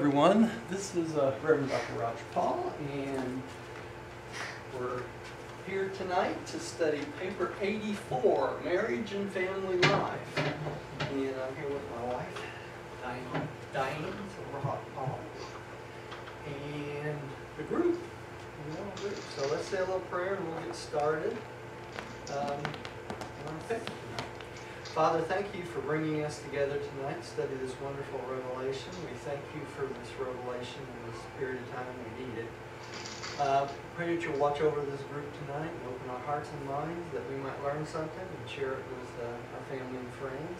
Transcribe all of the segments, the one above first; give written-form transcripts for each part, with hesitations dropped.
everyone. This is Reverend Dr. Roger Paul, and we're here tonight to study paper 84, Marriage and Family Life. And I'm here with my wife, Diane, so we're hot Paul, and the group. So let's say a little prayer and we'll get started. Okay. Father, thank you for bringing us together tonight to study this wonderful revelation. We thank you for this revelation in this period of time we need it. Pray that you'll watch over this group tonight and open our hearts and minds that we might learn something and share it with our family and friends,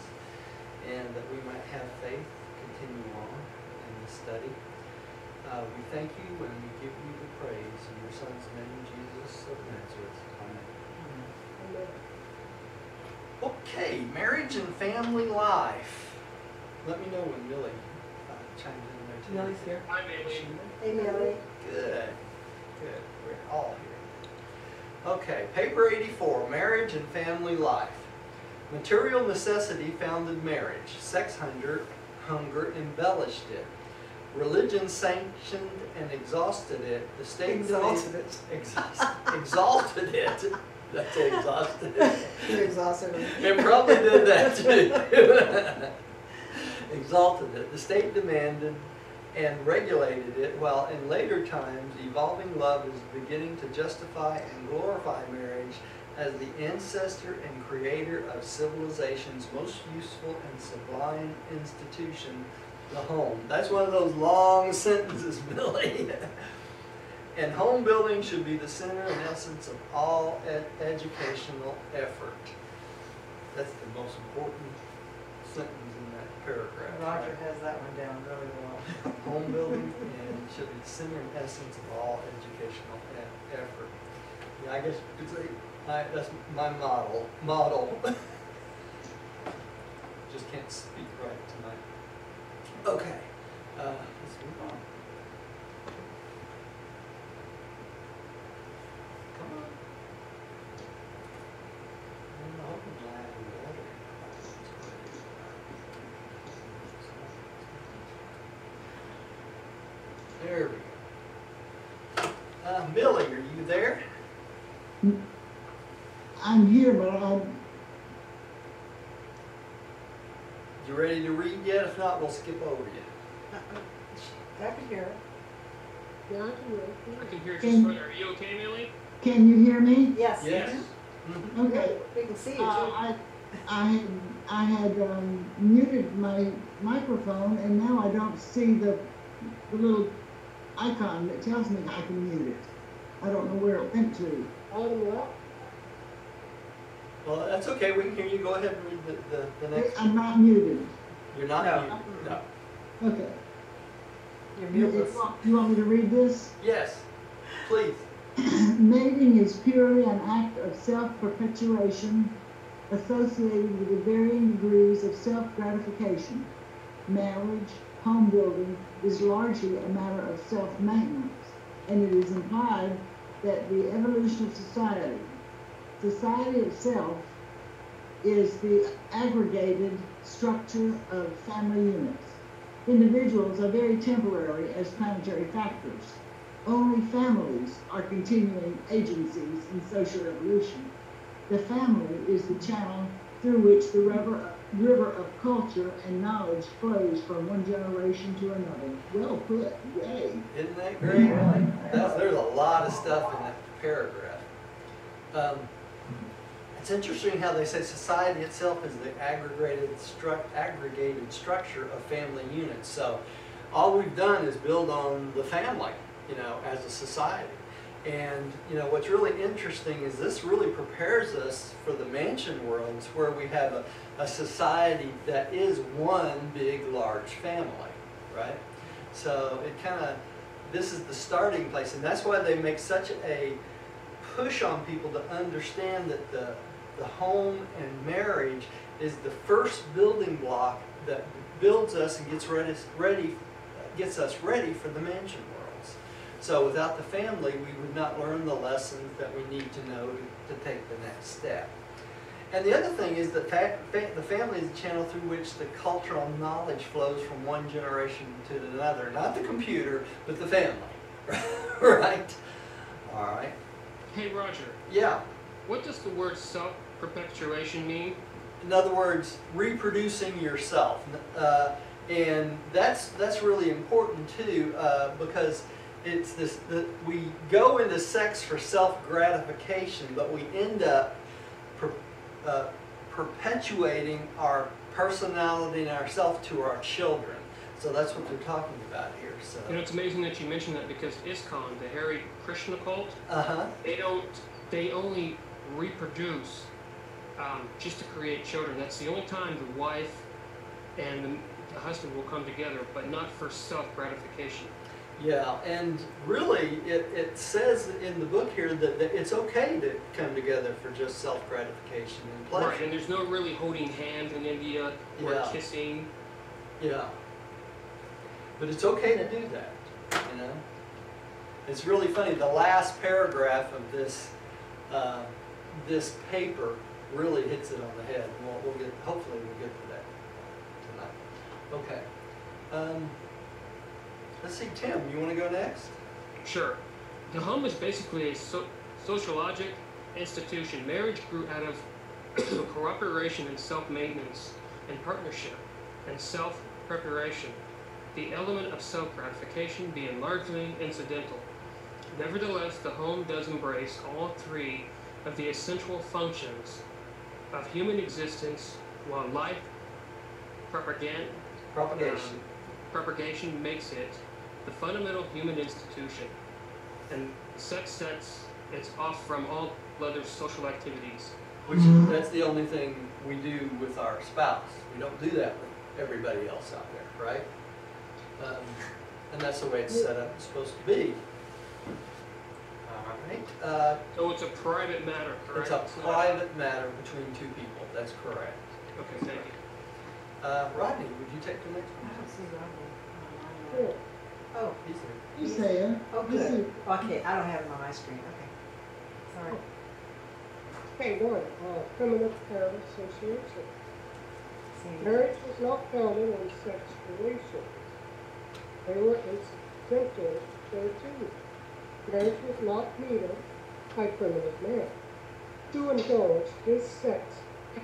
and that we might have faith continue on in the study. We thank you and we give you the praise in your Son's name, Jesus of Nazareth. Amen. Okay, marriage and family life. Let me know when Millie chimes in there too. Millie's here. Hi, Millie. Hey, Millie. Good. Good. We're all here. Okay, paper 84, marriage and family life. Material necessity founded marriage. Sex hunger embellished it. Religion sanctioned and exhausted it. The state Exalted it. Exalted it. That's exhausted. You're exhausted. It probably did that too. Exalted it. The state demanded and regulated it, while in later times, evolving love is beginning to justify and glorify marriage as the ancestor and creator of civilization's most useful and sublime institution, the home. That's one of those long sentences, Billy. And home building should be the center and essence of all educational effort. That's the most important sentence in that paragraph. Roger has that one down really well. Home building and should be the center and essence of all educational effort. Yeah, I guess you could say that's my model. Just can't speak right tonight. Okay, let's move on. Come on. There we go. Millie, are you there? I'm here, but I'm... You ready to read yet? If not, we'll skip over you. I can hear it. Yeah, I can hear just fine. Are you okay, Millie? Can you hear me? Yes. Yes. Mhm. Okay. We can see you too. I had muted my microphone, and now I don't see the little icon that tells me I can mute it. I don't know where it went to. Well, that's okay. We can hear you. Go ahead and read the next. I'm not muted. You're not No. muted. No. Okay. You're You muteless. want me to read this? Yes. Please. Mating is purely an act of self-perpetuation associated with the varying degrees of self-gratification. Marriage, home building, is largely a matter of self-maintenance, and it is implied that the evolution of society itself is the aggregated structure of family units. Individuals are very temporary as planetary factors. Only families are continuing agencies in social evolution. The family is the channel through which the river of culture and knowledge flows from one generation to another. Well put, yay. Isn't that great? There's a lot of stuff in that paragraph. It's interesting how they say society itself is the aggregated structure of family units. So all we've done is build on the family, as a society. And, what's really interesting is this really prepares us for the mansion worlds where we have a society that is one big, large family, right? So this is the starting place. And that's why they make such a push on people to understand that the home and marriage is the first building block that builds us and gets us ready for the mansion worlds. So without the family, we would not learn the lessons that we need to know to take the next step. And the other thing is that the family is the channel through which the cultural knowledge flows from one generation to another. Not the computer, but the family. Right? All right. Hey, Roger. Yeah. What does the word self-perpetuation mean? In other words, reproducing yourself. And that's really important too, because it's this, we go into sex for self-gratification, but we end up perpetuating our personality and ourself to our children. So that's what they're talking about here. So. You know, it's amazing that you mentioned that because ISKCON, the Hare Krishna cult, they only reproduce just to create children. That's the only time the wife and the husband will come together, but not for self-gratification. Yeah, and really, it says in the book here that it's okay to come together for just self-gratification and pleasure. Right, and there's no really holding hands in India or kissing. Yeah. But it's okay to do that, you know? It's really funny, the last paragraph of this, this paper really hits it on the head. Hopefully we'll get to that tonight. Okay. Let's see, Tim, you want to go next? Sure. The home is basically a sociologic institution. Marriage grew out of cooperation and self-maintenance and partnership and self-preparation, the element of self-gratification being largely incidental. Nevertheless, the home does embrace all three of the essential functions of human existence, while life propagation makes it the fundamental human institution, and sex sets it off from all other social activities. That's the only thing we do with our spouse. We don't do that with everybody else out there, right? And that's the way it's set up, it's supposed to be. All right. So it's a private matter, correct? It's a private matter between two people, that's correct. Okay, thank you. Rodney, would you take the next I one? don't see Rodney. Sure. Oh, He's there. He's there. oh, He's good. here. Okay, I don't have him on my screen. Okay. Sorry. Hey, one, Primitive Parent Association. See, Marriage was not founded on sex relations. They were incidental thereto. Marriage was not needed by primitive man to indulge his sex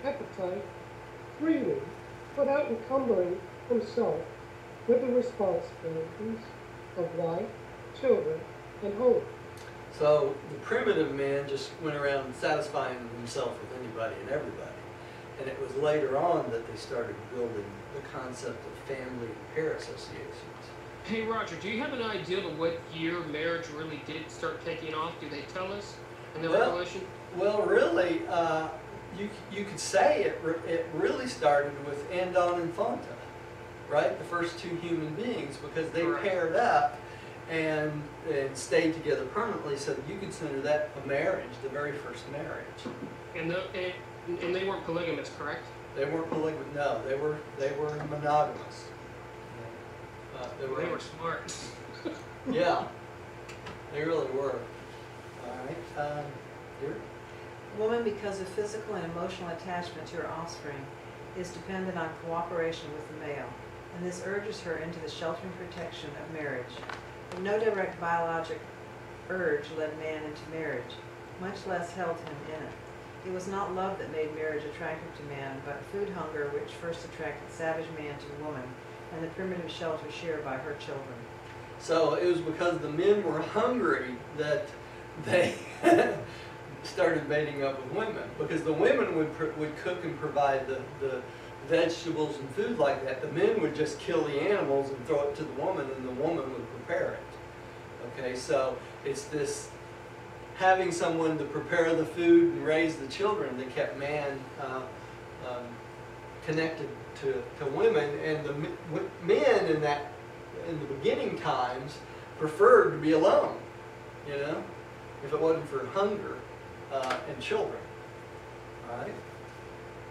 appetite freely without encumbering himself with the responsibilities of wife, children, and home. So the primitive man just went around satisfying himself with anybody and everybody. And it was later on that they started building the concept of family and pair associations. Hey, Roger, do you have an idea of what year marriage really did start taking off? Do they tell us in the Revelation? Well, really, you could say it really started with Andon and Fonta, right? The first two human beings, because they paired up and stayed together permanently, so you consider that a marriage, the very first marriage. And they weren't polygamous, correct? They weren't polygamous. No, they were monogamous. They were smart. Yeah, they really were. All right, here. woman, because of physical and emotional attachment to her offspring, is dependent on cooperation with the male, and this urges her into the sheltering protection of marriage. But no direct biologic urge led man into marriage, much less held him in it. It was not love that made marriage attractive to man, but food hunger which first attracted savage man to the woman, and the primitive shelter shared by her children. So it was because the men were hungry that they started mating up with women, because the women would cook and provide the vegetables and food like that. The men would just kill the animals and throw it to the woman, and the woman would prepare it. Okay, so it's this having someone to prepare the food and raise the children that kept man connected to women, and the men in the beginning times preferred to be alone, you know, if it wasn't for hunger and children. All right.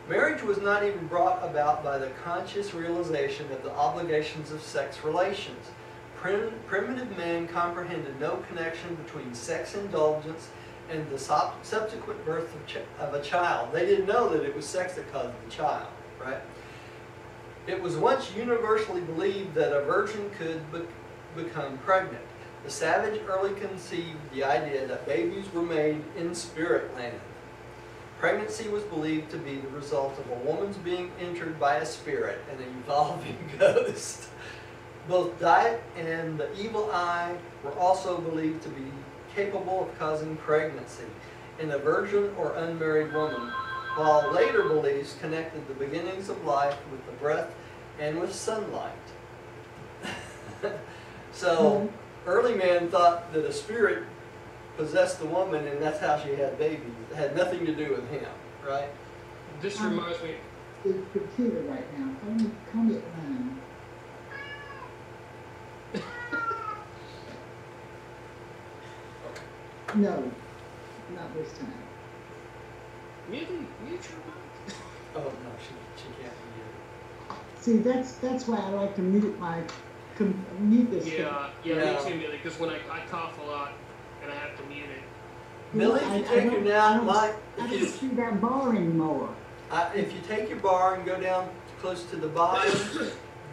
Marriage was not even brought about by the conscious realization of the obligations of sex relations. Primitive men comprehended no connection between sex indulgence and the subsequent birth of a child. They didn't know that it was sex that caused the child, right? It was once universally believed that a virgin could become pregnant. The savage early conceived the idea that babies were made in spirit land. Pregnancy was believed to be the result of a woman's being entered by a spirit, an evolving ghost. Both diet and the evil eye were also believed to be capable of causing pregnancy in a virgin or unmarried woman, while later beliefs connected the beginnings of life with the breath and with sunlight. So, early man thought that a spirit possessed the woman and that's how she had babies. It had nothing to do with him, right? This reminds me. The computer right now. Come it around. No, not this time. Mute your mic. Oh, no, she can't be See, that's why I like to mute this thing. Yeah, Yeah. me too, Millie, because when I cough a lot and I have to mute it. Millie, if you take your now, I don't see that bar anymore. if you take your bar and go down close to the bottom,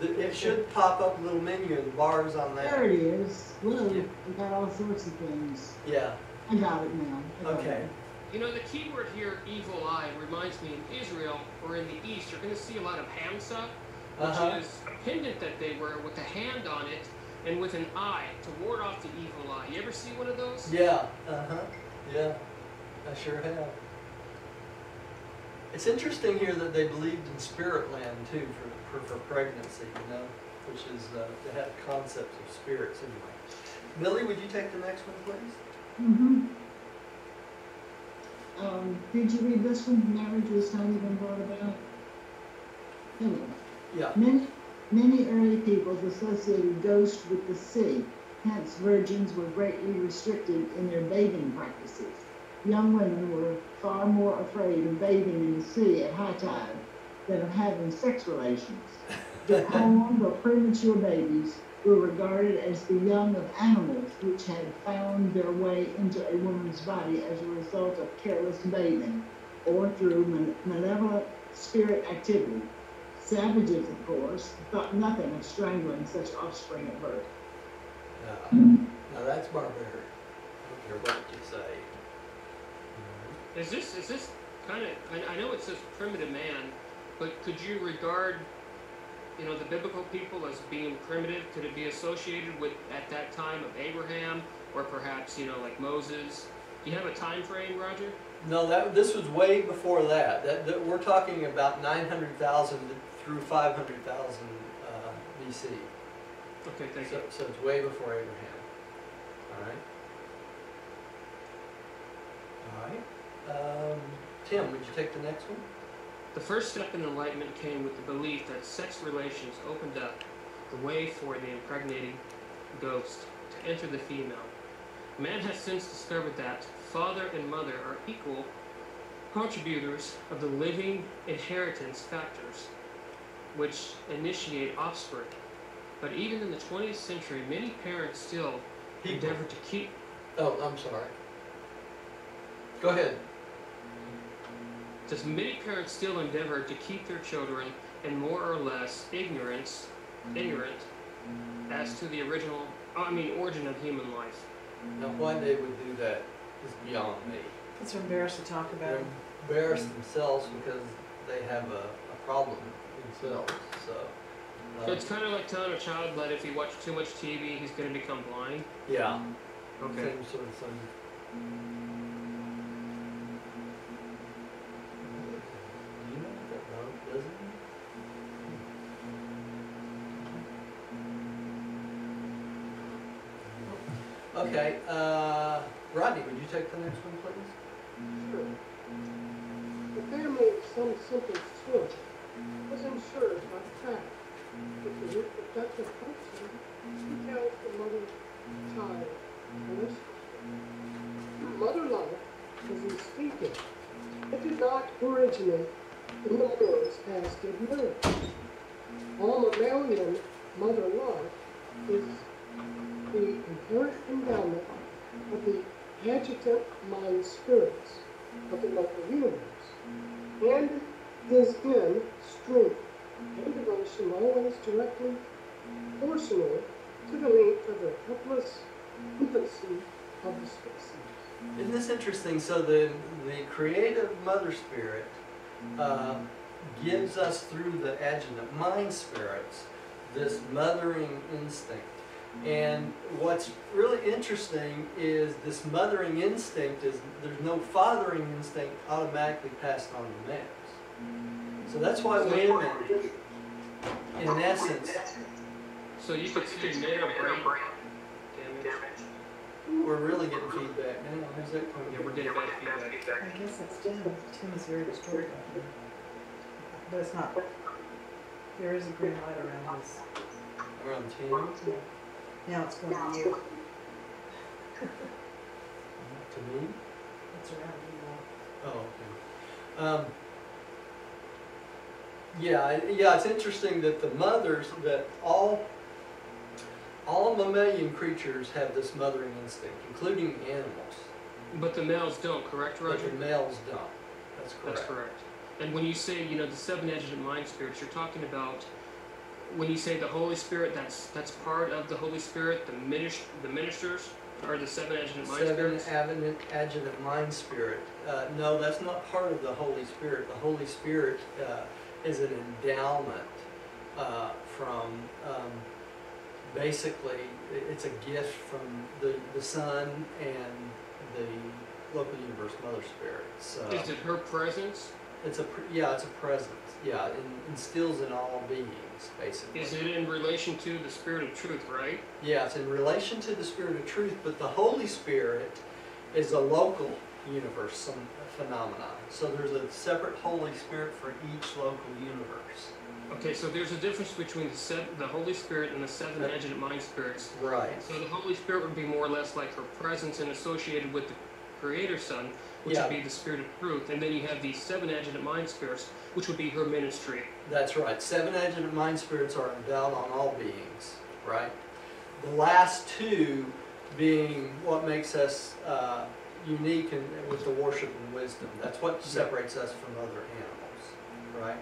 it should pop up a little menu and the bar's on There there. it is. Look, Yeah. we got all sorts of things. Yeah, I got it now. okay. You know, the key word here, evil eye, reminds me in Israel or in the East, you're going to see a lot of hamsa, which Uh-huh. is a pendant that they wear with a hand on it and with an eye to ward off the evil eye. You ever see one of those? Yeah, yeah, I sure have. It's interesting here that they believed in spirit land too for pregnancy, you know, which is, they have concepts of spirits anyway. Millie, would you take the next one, please? Mm-hmm. Did you read this one? Marriage was not even brought about. Here we go. Yeah. Many early peoples associated ghosts with the sea. Hence, virgins were greatly restricted in their bathing practices. Young women were far more afraid of bathing in the sea at high tide than of having sex relations. Deformed or premature babies were regarded as the young of animals which had found their way into a woman's body as a result of careless bathing or through malevolent spirit activity. Savages, of course, thought nothing of strangling such offspring at birth. Now that's barbaric. I don't care what you say. Is this kind of, I know it says primitive man, but could you regard, you know, the biblical people as being primitive? Could it be associated with, at that time, of Abraham, or perhaps, you know, like Moses? Do you have a time frame, Roger? No, this was way before that. That we're talking about 900,000 through 500,000 BC. Okay, thank you. So it's way before Abraham. All right. All right. Tim, would you take the next one? The first step in enlightenment came with the belief that sex relations opened up the way for the impregnating ghost to enter the female. Man has since discovered that father and mother are equal contributors of the living inheritance factors which initiate offspring. But even in the 20th century, many parents still endeavor to keep... Oh, I'm sorry. Go ahead. Just many parents still endeavor to keep their children in more or less ignorant as to the origin of human life. Now, why they would do that is beyond me. It's embarrassed to talk about They're it. embarrassed themselves because they have a problem themselves. So, So it's kind of like telling a child that if he watches too much TV, he's going to become blind. yeah. Okay. Same sort of thing. You know what that road doesn't it? Okay, Rodney, would you take the next one, please? Sure. The family of some simple sort was ensured by the fact that the reproductive function details the mother-child relationship. Mother life was instinctive. It did not originate in the Moors as did marriage. All mammalian mother life is the inherent endowment of the adjutant mind spirits of the local universe, and is in strength and devotion always directly proportional to the length of the helpless infancy of the species. Isn't this interesting? So the creative mother spirit gives us through the adjutant mind spirits this mothering instinct. And what's really interesting is this mothering instinct is there's no fathering instinct automatically passed on to males. So that's why women, in essence, So you could see male brain damage. we're really getting feedback now. How's that coming? Yeah, we're getting bad feedback. I guess it's Tim. Tim is very distorted. But it's not. There is a green light around his. Around 10? Yeah. Now it's going to you. To me? It's around you now. Oh, okay. Yeah, it's interesting that the mothers, that all mammalian creatures have this mothering instinct, including animals. But the males don't, correct, But Roger? the males don't. That's correct. That's correct. And when you say, you know, the seven adjutant mind spirits, you're talking about, when you say the Holy Spirit, that's part of the Holy Spirit, the ministers are the seven adjutant mind spirits? Seven adjutant mind spirit. No, that's not part of the Holy Spirit. The Holy Spirit is an endowment from, basically, it's a gift from the Son and the local universe mother spirit. So Is it her presence? it's a presence. Yeah, it instills in all beings, basically. Is it in relation to the Spirit of Truth, right? Yeah, it's in relation to the Spirit of Truth, but the Holy Spirit is a local universe, some phenomenon. So there's a separate Holy Spirit for each local universe. Okay, so there's a difference between the Holy Spirit and the seven adjutant mind spirits. Right. So the Holy Spirit would be more or less like her presence and associated with the Creator Son, which Yeah. would be the Spirit of Truth. And then you have these seven adjutant mind spirits, which would be her ministry. That's right. Seven adjutant mind spirits are endowed on all beings, right? The last two being what makes us unique with the worship and wisdom. That's what separates us from other animals, right?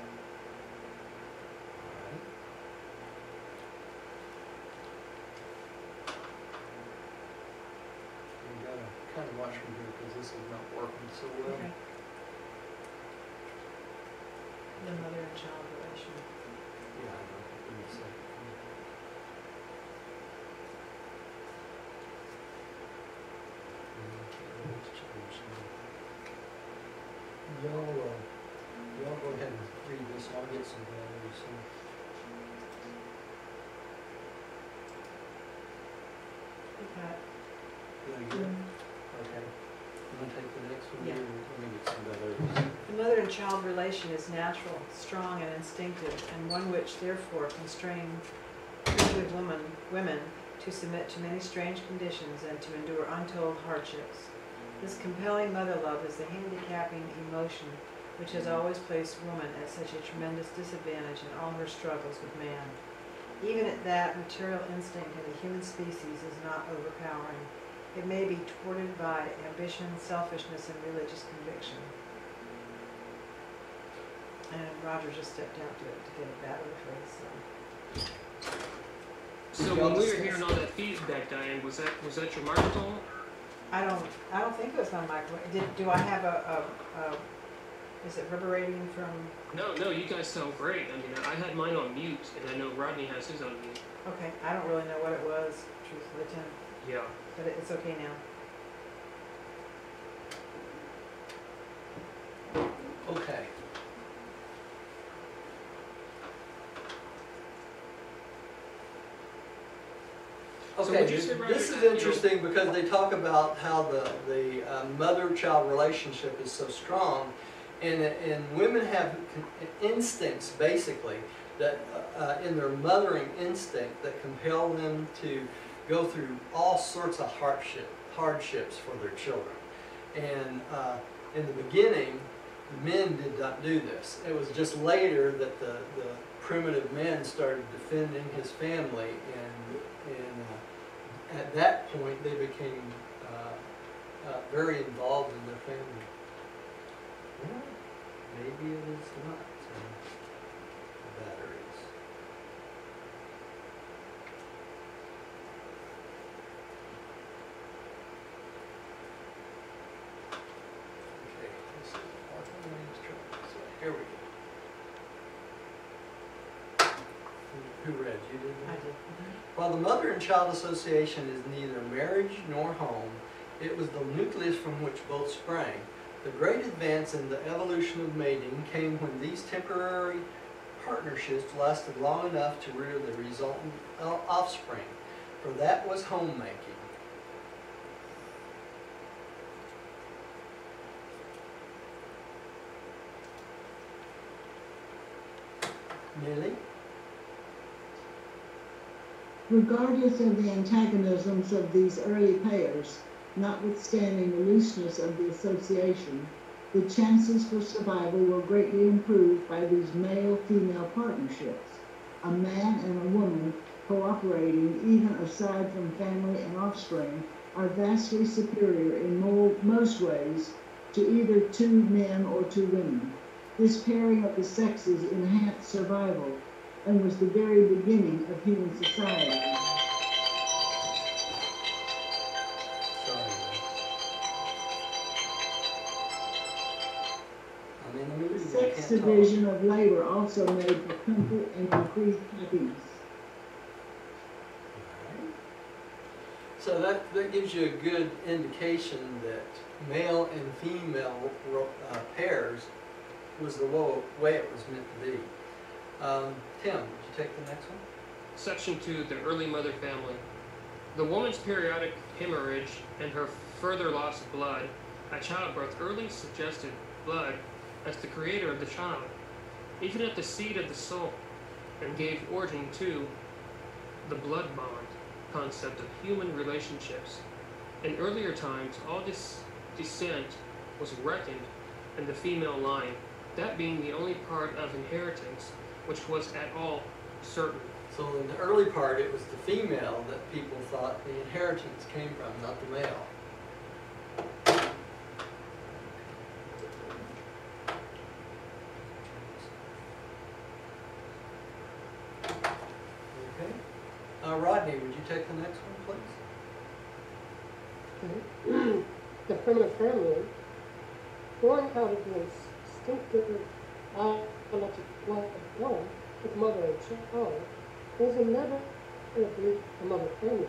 We gotta kind of watch from here because this is not working so well. Okay. The mother and child relation. Yeah, I know. Give me a second. Y'all go ahead and read this. I'll get some values soon. Okay. Really good? Okay. I'm gonna take the next one. Yeah. Here and let me get some values. The mother and child relation is natural, strong, and instinctive, and one which therefore constrains primitive women to submit to many strange conditions and to endure untold hardships. This compelling mother love is the handicapping emotion which has always placed woman at such a tremendous disadvantage in all her struggles with man. Even at that, material instinct in the human species is not overpowering. It may be thwarted by ambition, selfishness, and religious conviction. And Roger just stepped out to get a battery for his So when we were hearing all that feedback, Diane, was that your microphone? I don't think it was my microphone. Do I have is it reverberating from? No, you guys sound great. I mean, I had mine on mute, and I know Rodney has his on mute. Okay, I don't really know what it was, truthfully, Tim, Yeah. but it's okay now. Okay. So Okay, would you say, Roger, this is that, you know- interesting because they talk about how the mother-child relationship is so strong, and women have instincts basically that in their mothering instinct that compel them to go through all sorts of hardships for their children. And in the beginning, men did not do this. It was just later that the primitive men started defending his family, and at that point they became very involved in their family. Well, maybe it is not. Batteries. Okay, this is Martha Williams Truck. So here we go. Who read? You did? I did. While the Mother and Child Association is neither marriage nor home, it was the nucleus from which both sprang. The great advance in the evolution of mating came when these temporary partnerships lasted long enough to rear the resultant offspring, for that was homemaking. Millie? Regardless of the antagonisms of these early pairs, notwithstanding the looseness of the association, the chances for survival were greatly improved by these male-female partnerships. A man and a woman cooperating, even aside from family and offspring, are vastly superior in most ways to either two men or two women. This pairing of the sexes enhanced survival and was the very beginning of human society. Sorry. I'm in the mood. The I sex can't talk. division of labor also made for comfort and increased happiness. So that gives you a good indication that male and female pairs was the way it was meant to be. Tim, would you take the next one? Section 2, the early mother family. The woman's periodic hemorrhage and her further loss of blood at childbirth early suggested blood as the creator of the child, even at the seed of the soul, and gave origin to the blood bond concept of human relationships. In earlier times, all this descent was reckoned in the female line, that being the only part of inheritance which was at all certain. So in the early part, it was the female that people thought the inheritance came from, not the male. Okay. Rodney, would you take the next one, please? The primitive family, born out of the instinctive biological love of one with mother and child, was inevitably a mother family.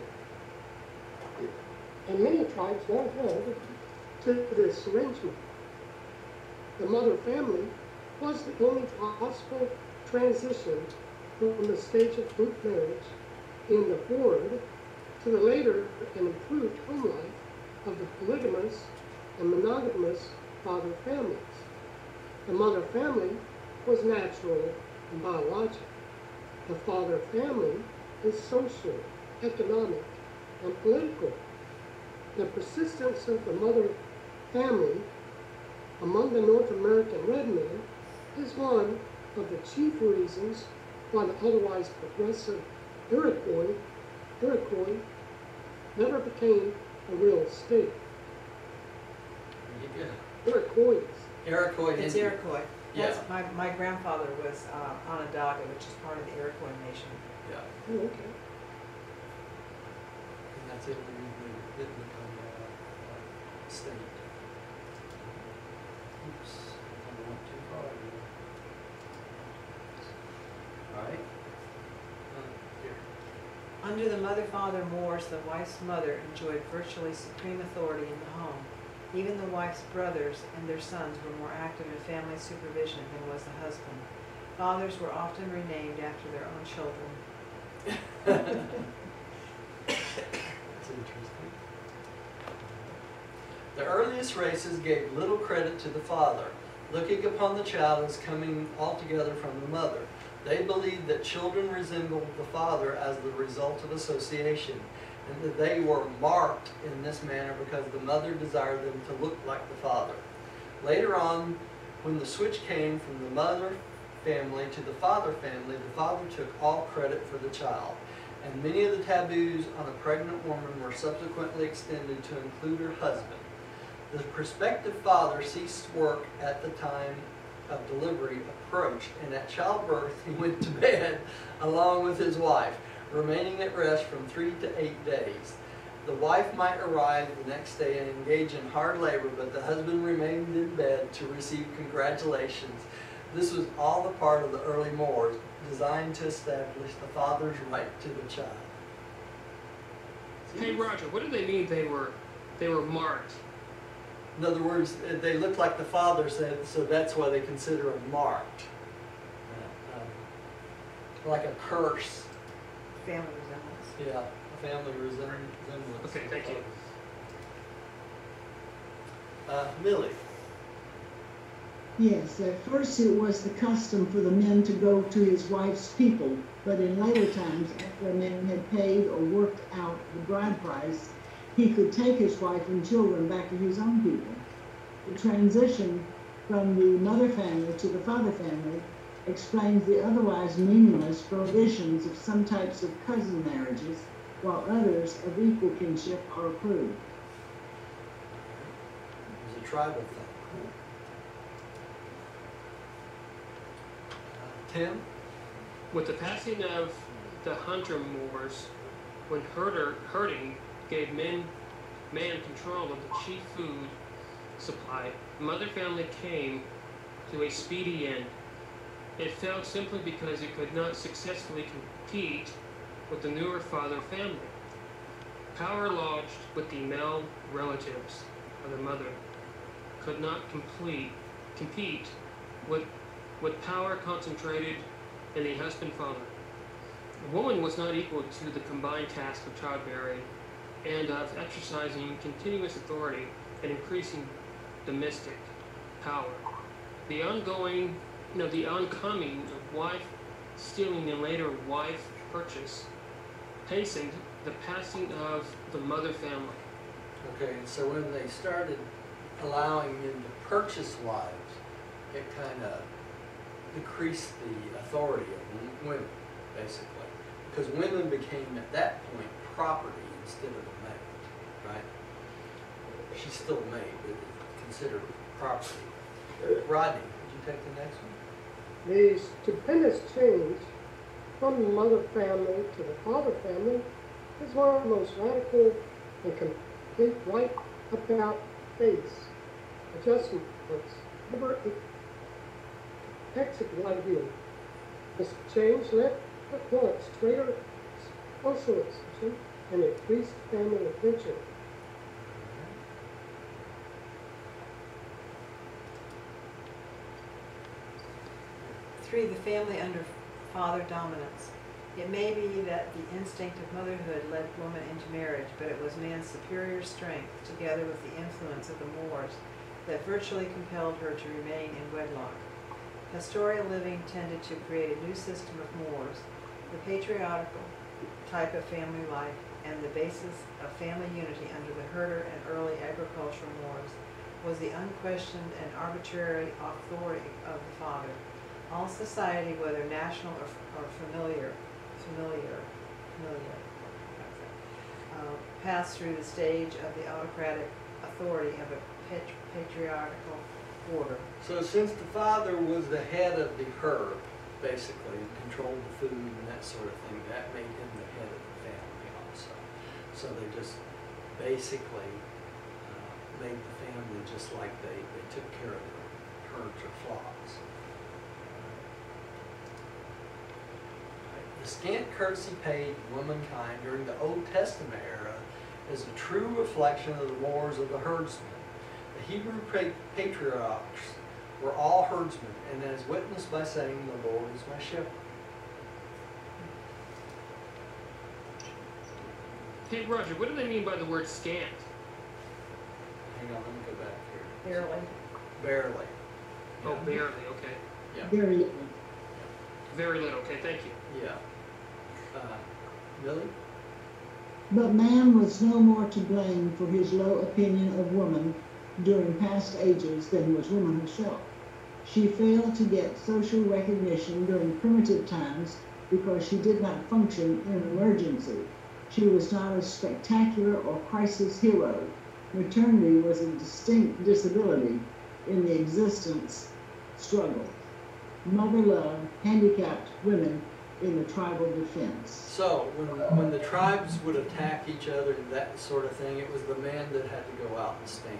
And many tribes now held to this arrangement. The mother family was the only possible transition from the stage of group marriage in the horde to the later and improved home life of the polygamous and monogamous father families. The mother family was natural and biological. The father family is social, economic, and political. The persistence of the mother family among the North American red men is one of the chief reasons why the otherwise progressive Iroquois never became a real state. Iroquois. Iroquois It's Indian. Iroquois. Yeah. That's, my grandfather was Onondaga, which is part of the Iroquois Nation. Yeah. Oh, okay. And that's the only reason it didn't become a state. Oops, I went too far again. All right. Here. Under the mother-father Moors, the wife's mother enjoyed virtually supreme authority in the home. Even the wife's brothers and their sons were more active in family supervision than was the husband. Fathers were often renamed after their own children. That's interesting. The earliest races gave little credit to the father, looking upon the child as coming altogether from the mother. They believed that children resembled the father as the result of association, and that they were marked in this manner because the mother desired them to look like the father. Later on, when the switch came from the mother family to the father family, the father took all credit for the child, and many of the taboos on a pregnant woman were subsequently extended to include her husband. The prospective father ceased work at the time of delivery approached, and at childbirth he went to bed along with his wife, remaining at rest from 3 to 8 days. The wife might arrive the next day and engage in hard labor, but the husband remained in bed to receive congratulations. This was all the part of the early Moors, designed to establish the father's right to the child. Hey Roger, what do they mean they were marked? In other words, they looked like the father said, so that's why they consider them marked. Like a curse. Family resemblance. Yeah, a family resemblance. Okay, thank you. Millie. Yes, at first it was the custom for the men to go to his wife's people, but in later times, after a man had paid or worked out the bride price, he could take his wife and children back to his own people. The transition from the mother family to the father family explains the otherwise meaningless prohibitions of some types of cousin marriages, while others of equal kinship are approved. It was a tribal thing. Tim? With the passing of the hunter Moors, when herding gave man control of the chief food supply, the mother family came to a speedy end. It failed simply because it could not successfully compete with the newer father family. Power lodged with the male relatives of the mother could not compete with power concentrated in the husband-father. A woman was not equal to the combined task of childbearing and of exercising continuous authority and increasing domestic power. The oncoming of wife stealing and later wife purchase hastened the passing of the mother family. Okay, so when they started allowing men to purchase wives, it kind of decreased the authority of women, basically. Because women became, at that point, property instead of a maid, right? She's still a maid, but considered property. Rodney, would you take the next one? The stupendous change from the mother family to the father family is one of the most radical and complete right about face adjustments ever executed. This change led at once greater socialization and increased family attention. 3, the family under father dominance. It may be that the instinct of motherhood led woman into marriage, but it was man's superior strength, together with the influence of the Moors, that virtually compelled her to remain in wedlock. Pastoral living tended to create a new system of mores, the patriarchal type of family life, and the basis of family unity under the herder and early agricultural Moors was the unquestioned and arbitrary authority of the father. All society, whether national or familiar, passed through the stage of the autocratic authority of a patriarchal order. So since the father was the head of the herd, basically, and controlled the food and that sort of thing, that made him the head of the family also. So they just basically made the family just like they took care of their herds or flocks. The scant courtesy paid womankind during the Old Testament era is a true reflection of the wars of the herdsmen. The Hebrew patriarchs were all herdsmen, and as witnessed by saying, "The Lord is my shepherd." Hey Roger, what do they mean by the word scant? Hang on, let me go back here. Barely. Barely. Oh, Yeah. barely, okay. Yeah. Very little. Very little, okay, thank you. Yeah. Millie? But man was no more to blame for his low opinion of woman during past ages than was woman herself. She failed to get social recognition during primitive times because she did not function in an emergency. She was not a spectacular or crisis hero. maternity was a distinct disability in the existence struggle. Mother love handicapped women in the tribal defense. So when the tribes would attack each other and that sort of thing, it was the man that had to go out and stand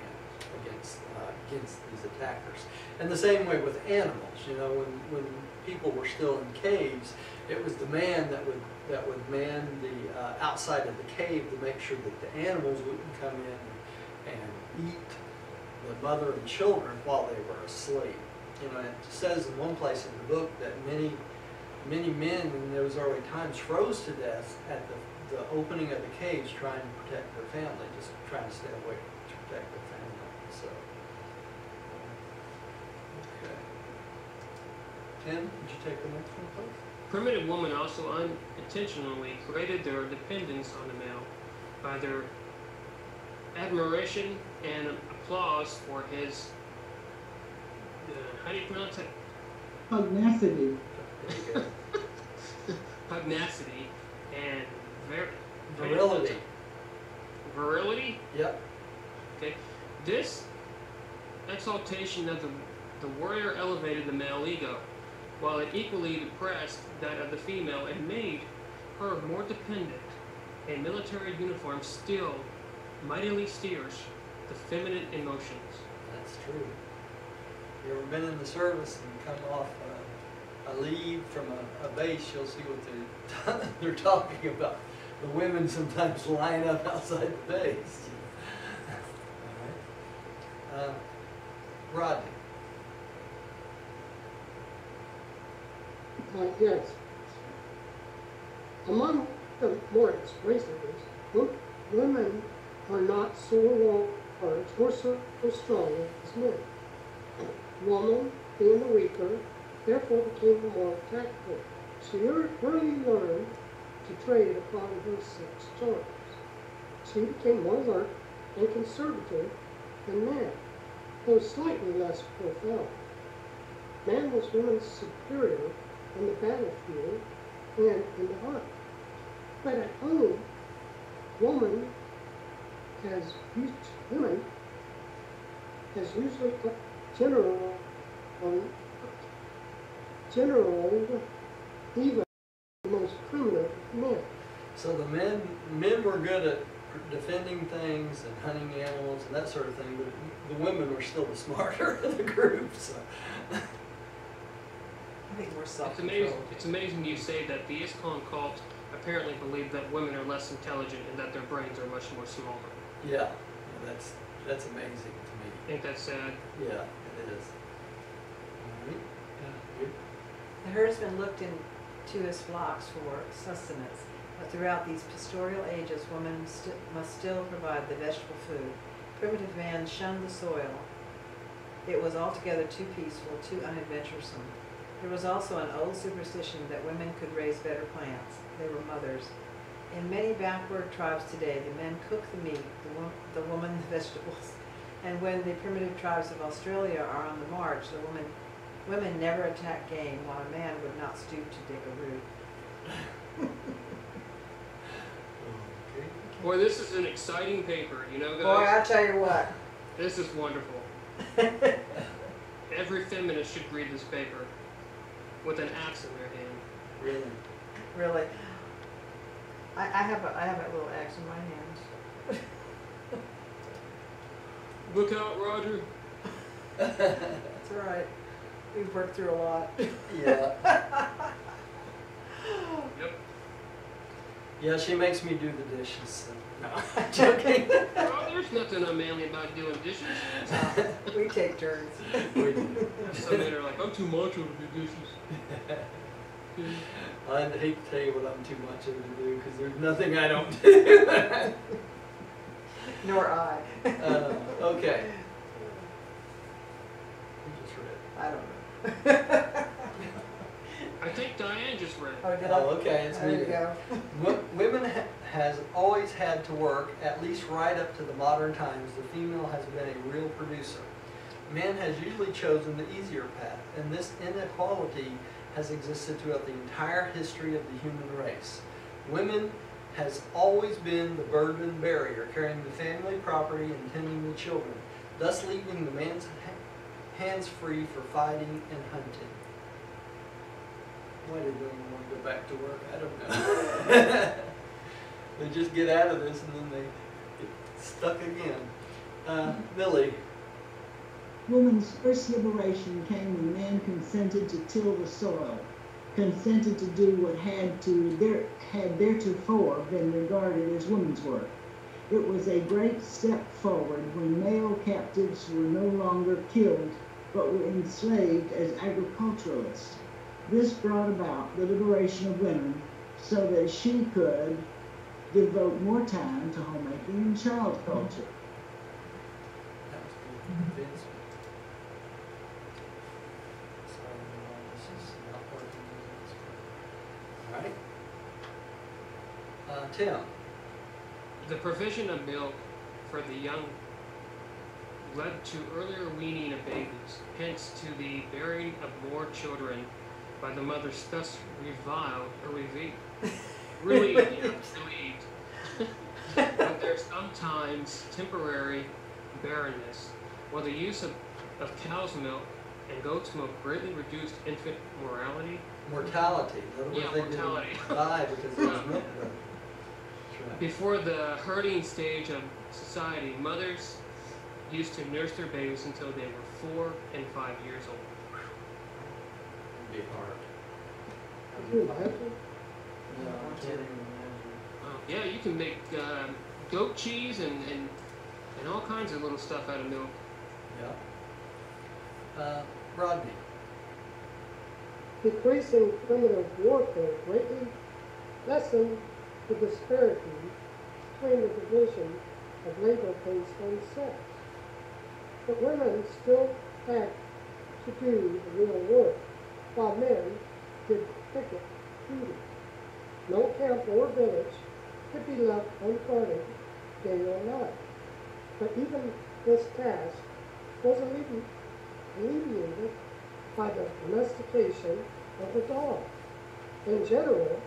against these attackers. And the same way with animals. You know, when people were still in caves, it was the man that would man the outside of the cave to make sure that the animals wouldn't come in and eat the mother and children while they were asleep. You know, it says in one place in the book that many men in those early times froze to death at the opening of the caves trying to protect their family, just trying to stay awake to protect their family. So, okay. Tim, would you take the next one, please? Primitive women also unintentionally created their dependence on the male by their admiration and applause for his, how do you pronounce it? Pugnacity. Pugnacity and Virility. Virility? Yep. Okay. This exaltation of the warrior elevated the male ego, while it equally depressed that of the female and made her more dependent. A military uniform still mightily steers the feminine emotions. That's true. You ever been in the service and come off a leave from a base, you'll see what they're talking about. The women sometimes line up outside the base. All right. Rodney. Yes. Among the more races, women are not so large or so strong as men. Woman, being the weaker, therefore became the more tactful. She early learned to trade upon her sex charms. She became more alert and conservative than man, though slightly less profound. Man was woman's superior on the battlefield and in the heart. But at home, woman has usually general, even the most primitive men. So the men were good at defending things and hunting animals and that sort of thing, but the women were still the smarter of the group. So. I think we're self-controlled. It's amazing you say that the ISKCON cult apparently believe that women are less intelligent and that their brains are much more smaller. Yeah, that's amazing to me. Ain't that sad? Yeah, it is. All right. Yeah, good. The herdsman looked into his flocks for sustenance, but throughout these pastoral ages, women must still provide the vegetable food. Primitive man shunned the soil. It was altogether too peaceful, too unadventuresome. There was also an old superstition that women could raise better plants. They were mothers. In many backward tribes today, the men cook the meat, the woman the vegetables. And when the primitive tribes of Australia are on the march, women never attack game, while a man would not stoop to dig a root. Okay. Boy, this is an exciting paper, you know, guys? Boy, I tell you what. This is wonderful. Every feminist should read this paper with an axe in their hand. Really? Really. I have a little axe in my hand. Look out, Roger. That's all right. We've worked through a lot. Yeah. Yep. Yeah, she makes me do the dishes. So. No, I'm joking. Oh, there's nothing unmanly about doing dishes. We take turns. We do. Some men are like, I'm too macho to do dishes. I hate to tell you what I'm too much of to do because there's nothing I don't do. Nor I. Okay. Who just read? I don't know. I think Diane just read it. Oh, did I? Oh, okay, it's There me. you go. Women has always had to work, at least right up to the modern times. The female has been a real producer. Man has usually chosen the easier path, and this inequality has existed throughout the entire history of the human race. Women has always been the burden bearer, carrying the family property and tending the children, thus leaving the man's hands free for fighting and hunting. Why did women want to go back to work? I don't know. They just get out of this and then they get stuck again. Billy. Woman's first liberation came when man consented to till the soil, consented to do what had theretofore been regarded as woman's work. It was a great step forward when male captives were no longer killed, but were enslaved as agriculturalists. This brought about the liberation of women so that she could devote more time to homemaking and child culture. That was good. Vince. Sorry, this is not working. All right. Tim. The provision of milk for the young led to earlier weaning of babies, hence to the bearing of more children by the mothers, thus relieved. But there's sometimes temporary barrenness, while the use of cow's milk and goat's milk greatly reduced infant mortality. Mortality. In other words, they Mortality. didn't die because there was milk. That's right. Before the herding stage of society, mothers used to nurse their babies until they were 4 and 5 years old. It'd be hard. Could you imagine? No, I can't even imagine. Yeah, you can make goat cheese and all kinds of little stuff out of milk. Yeah. Rodney. Decreasing primitive warfare greatly lessened the disparity between the division of labor based on sex. But women still had to do the real work, while men did picket duty. No camp or village could be left unguarded day or night. But even this task was alleviated by the domestication of the dog. In general,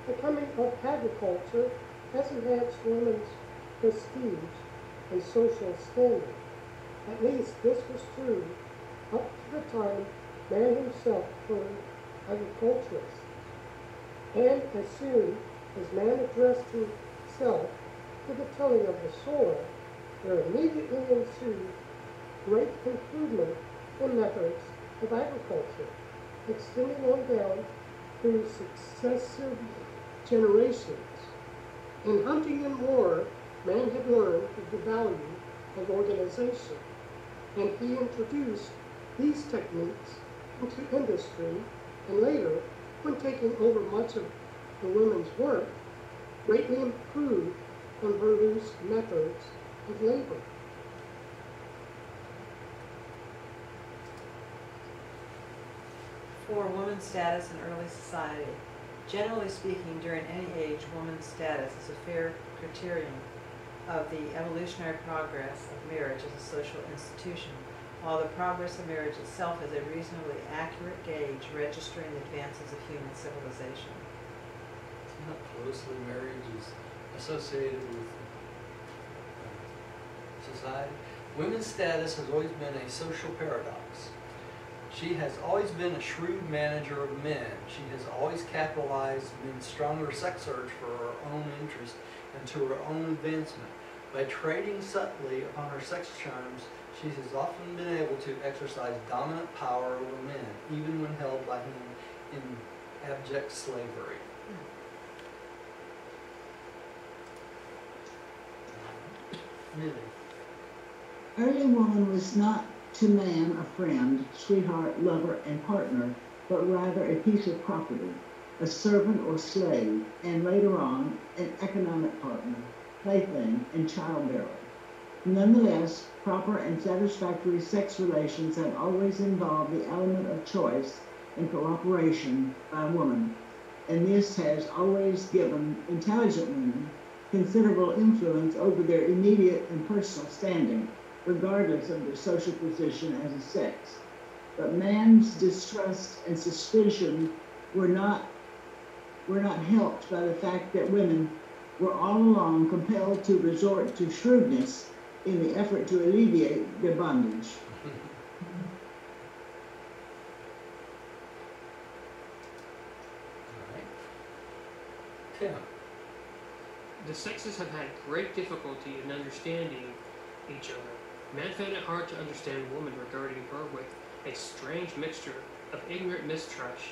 the coming of agriculture has enhanced women's prestige and social standing. At least this was true up to the time man himself turned agriculturist. And as soon as man addressed himself to the tilling of the soil, there immediately ensued great improvement in methods of agriculture, extending on down through successive generations. In hunting and war, man had learned the value of organization, and he introduced these techniques into industry, and later, when taking over much of the women's work, greatly improved on Verdu's methods of labor. For woman's status in early society. Generally speaking, during any age, woman's status is a fair criterion of the evolutionary progress of marriage as a social institution, while the progress of marriage itself is a reasonably accurate gauge registering the advances of human civilization. See how closely marriage is associated with society? Women's status has always been a social paradox. She has always been a shrewd manager of men. She has always capitalized men's stronger sex urge for her own interest and to her own advancement. By trading subtly upon her sex charms, she has often been able to exercise dominant power over men, even when held by him in abject slavery. Millie. Early woman was not to man a friend, sweetheart, lover, and partner, but rather a piece of property, a servant or slave, and later on, an economic partner, plaything, and childbearer. Nonetheless, proper and satisfactory sex relations have always involved the element of choice and cooperation by woman, and this has always given intelligent women considerable influence over their immediate and personal standing, regardless of their social position as a sex. But man's distrust and suspicion were not helped by the fact that women were all along compelled to resort to shrewdness in the effort to alleviate their bondage. All right. Tim. The sexes have had great difficulty in understanding each other. Man found it hard to understand woman regarding her with a strange mixture of ignorant mistrust.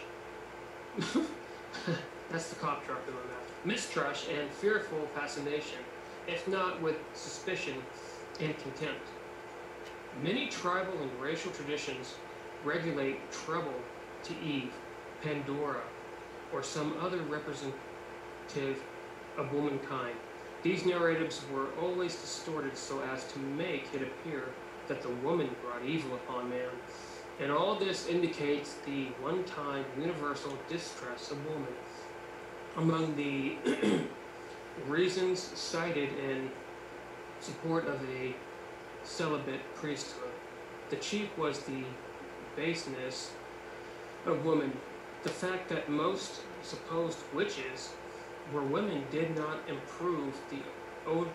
That's the cop drop in my mouth. Mistrust and fearful fascination, if not with suspicion and contempt. Many tribal and racial traditions regulate trouble to Eve, Pandora, or some other representative of womankind. These narratives were always distorted so as to make it appear that the woman brought evil upon man. And all this indicates the one-time universal distress of woman. Among the reasons cited in support of a celibate priesthood, the chief was the baseness of woman. The fact that most supposed witches were women did not improve the old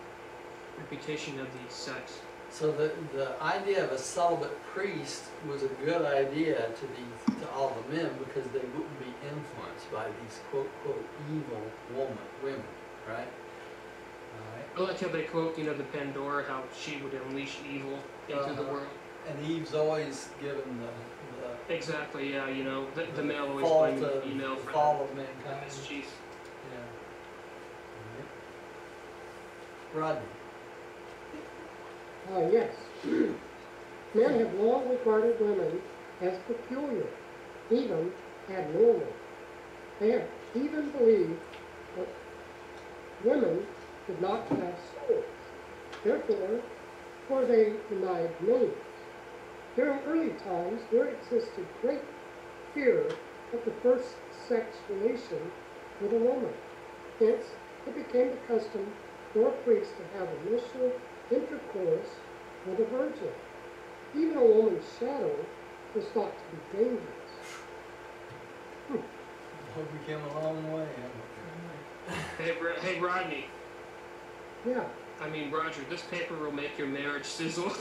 reputation of the sex. So the idea of a celibate priest was a good idea to all the men because they wouldn't be influenced by these quote evil women, right? I like how they quote, the Pandora, how she would unleash evil into the world. And Eve's always given the Exactly, yeah, the male always fall blaming the to female the for fall that of mankind. mischief. Yeah. Rodney. Yes. Men have long regarded women as peculiar, even abnormal. They have even believed that women did not have souls. Therefore, were they denied names. During early times, there existed great fear of the first sex relation with a woman. Hence, it became the custom for a priest to have initial intercourse with a virgin. Even a woman's shadow was thought to be dangerous. Hope we came a long way. Hey, Rodney. Yeah. I mean, Roger, this paper will make your marriage sizzle.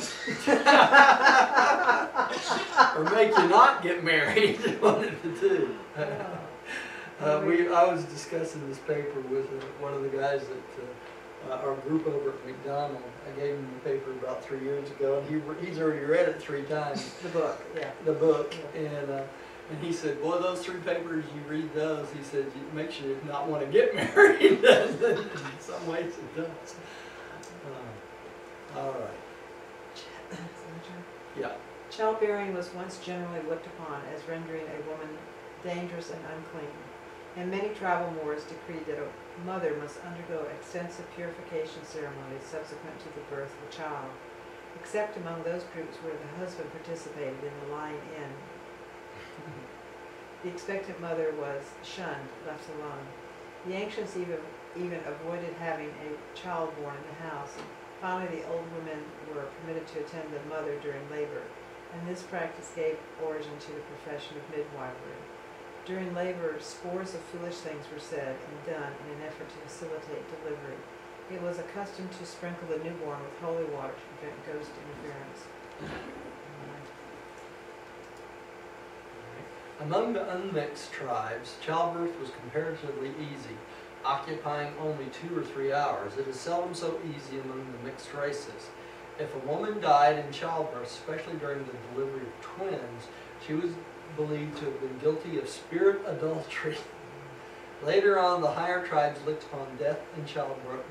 Or make you not get married. One of the two. I was discussing this paper with one of the guys at our group over at McDonald. I gave him the paper about 3 years ago, and he's already read it 3 times. The book, yeah. The book, and he said, "Boy, those 3 papers, you read those." He said, "It makes you not want to get married." In some ways, it does. All right. Yeah. Childbearing was once generally looked upon as rendering a woman dangerous and unclean, and many tribal Moors decreed that a mother must undergo extensive purification ceremonies subsequent to the birth of a child, except among those groups where the husband participated in the lying-in. The expectant mother was shunned, left alone. The ancients even avoided having a child born in the house. Finally, the old women were permitted to attend the mother during labor, and this practice gave origin to the profession of midwifery. During labor, scores of foolish things were said and done in an effort to facilitate delivery. It was a custom to sprinkle the newborn with holy water to prevent ghost interference. Among the unmixed tribes, childbirth was comparatively easy, occupying only 2 or 3 hours. It is seldom so easy among the mixed races. If a woman died in childbirth, especially during the delivery of twins, she was believed to have been guilty of spirit adultery. Later on, the higher tribes looked upon death in childbirth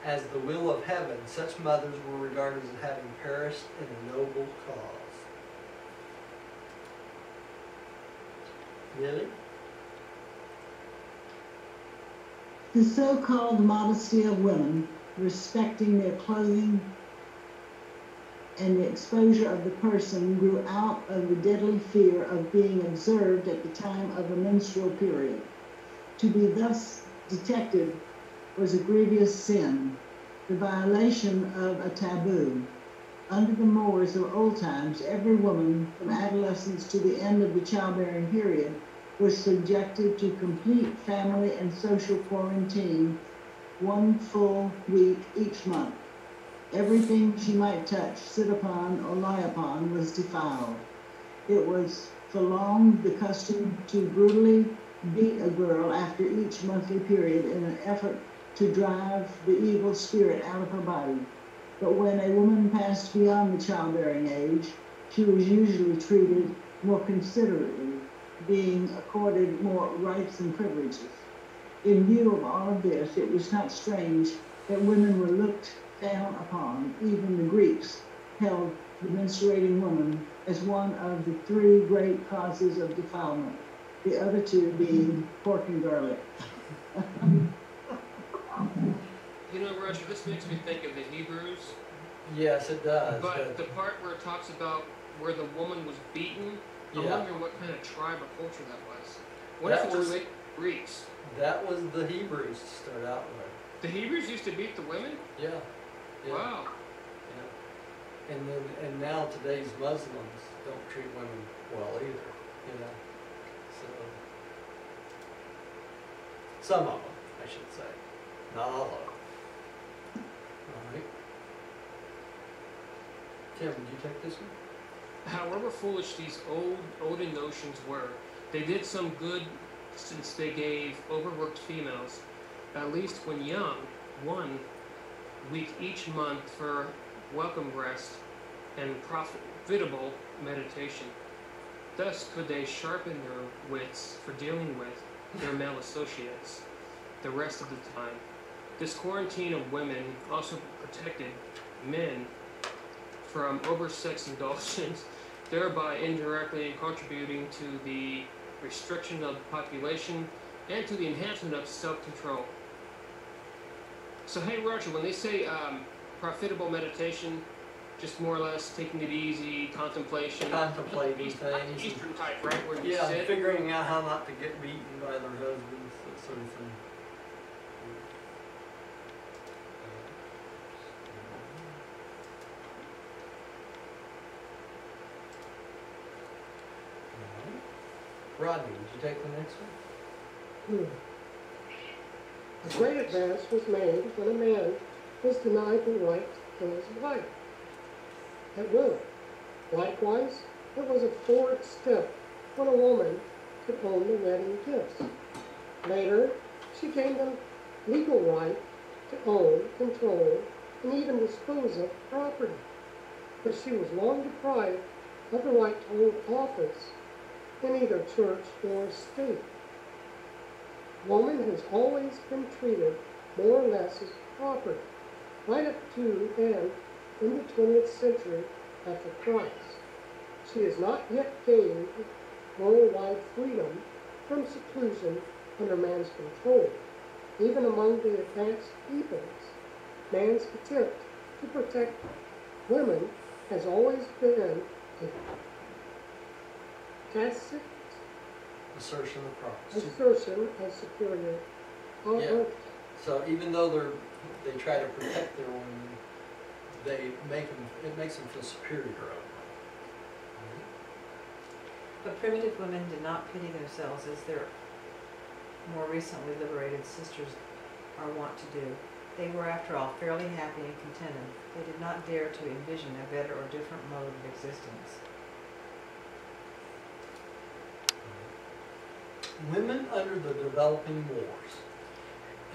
as the will of heaven. Such mothers were regarded as having perished in a noble cause. Really? The so-called modesty of women, respecting their clothing and the exposure of the person, grew out of the deadly fear of being observed at the time of a menstrual period. To be thus detected was a grievous sin, the violation of a taboo. Under the Moors of old times, every woman, from adolescence to the end of the childbearing period, was subjected to complete family and social quarantine 1 full week each month. Everything she might touch, sit upon, or lie upon was defiled. It was for long the custom to brutally beat a girl after each monthly period in an effort to drive the evil spirit out of her body. But when a woman passed beyond the childbearing age, she was usually treated more considerately, being accorded more rights and privileges. In view of all of this, it was not strange that women were looked down upon. Even the Greeks held the menstruating woman as one of the 3 great causes of defilement, the other 2 being pork and garlic. You know, Roger, this makes me think of the Hebrews, Yes, it does. but the part where it talks about where the woman was beaten, I'm Yeah. wondering what kind of tribe or culture that was. What That if it's was- related to Greeks? That was the Hebrews to start out with. The Hebrews used to beat the women? Yeah. Yeah. Wow. Yeah. And now today's Muslims don't treat women well either, you know. So some of them, I should say, not all of them. All right. Tim, would you take this one? However foolish these olden notions were, they did some good since they gave overworked females, at least when young, 1 week each month for welcome rest and profitable meditation. Thus could they sharpen their wits for dealing with their male associates the rest of the time. This quarantine of women also protected men from oversex indulgence, thereby indirectly contributing to the restriction of the population and to the enhancement of self-control. So hey Roger, when they say profitable meditation, just more or less taking it easy, contemplation. Contemplating Eastern, things. Eastern type, right? Where you Yeah, sit. figuring out how not to get beaten by their husbands, that sort of thing. Rodney, would you take the next one? A great advance was made when a man was denied the right to kill his wife at will. Likewise, it was a forward step when a woman could own the wedding gifts. Later, she gained the legal right to own, control, and even dispose of property. But she was long deprived of the right to hold office in either church or state. Woman has always been treated more or less as property, right up to and in the 20th century after Christ. She has not yet gained worldwide freedom from seclusion under man's control. Even among the advanced peoples, man's attempt to protect women has always been a tacit Assertion of property. assertion of superior Yeah. So even though they try to protect their women, it makes them feel superior over them. But primitive women did not pity themselves as their more recently liberated sisters are wont to do. They were, after all, fairly happy and contented. They did not dare to envision a better or different mode of existence. Women under the developing wars.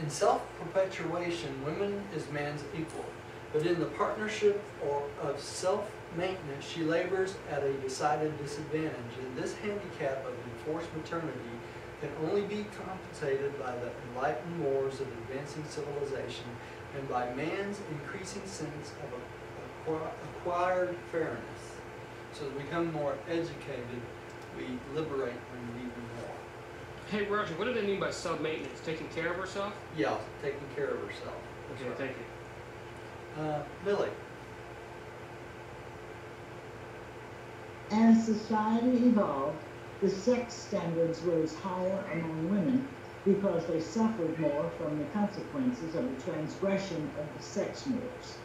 In self-perpetuation, woman is man's equal, but in the partnership of self-maintenance, she labors at a decided disadvantage, and this handicap of enforced maternity can only be compensated by the enlightened wars of advancing civilization and by man's increasing sense of acquired fairness. So as we become more educated, we liberate women even more. Hey Roger, what do they mean by self-maintenance? Taking care of herself? Yeah, taking care of herself. That's Okay, right. thank you. Billy. As society evolved, the sex standards rose higher among women because they suffered more from the consequences of the transgression of the sex norms.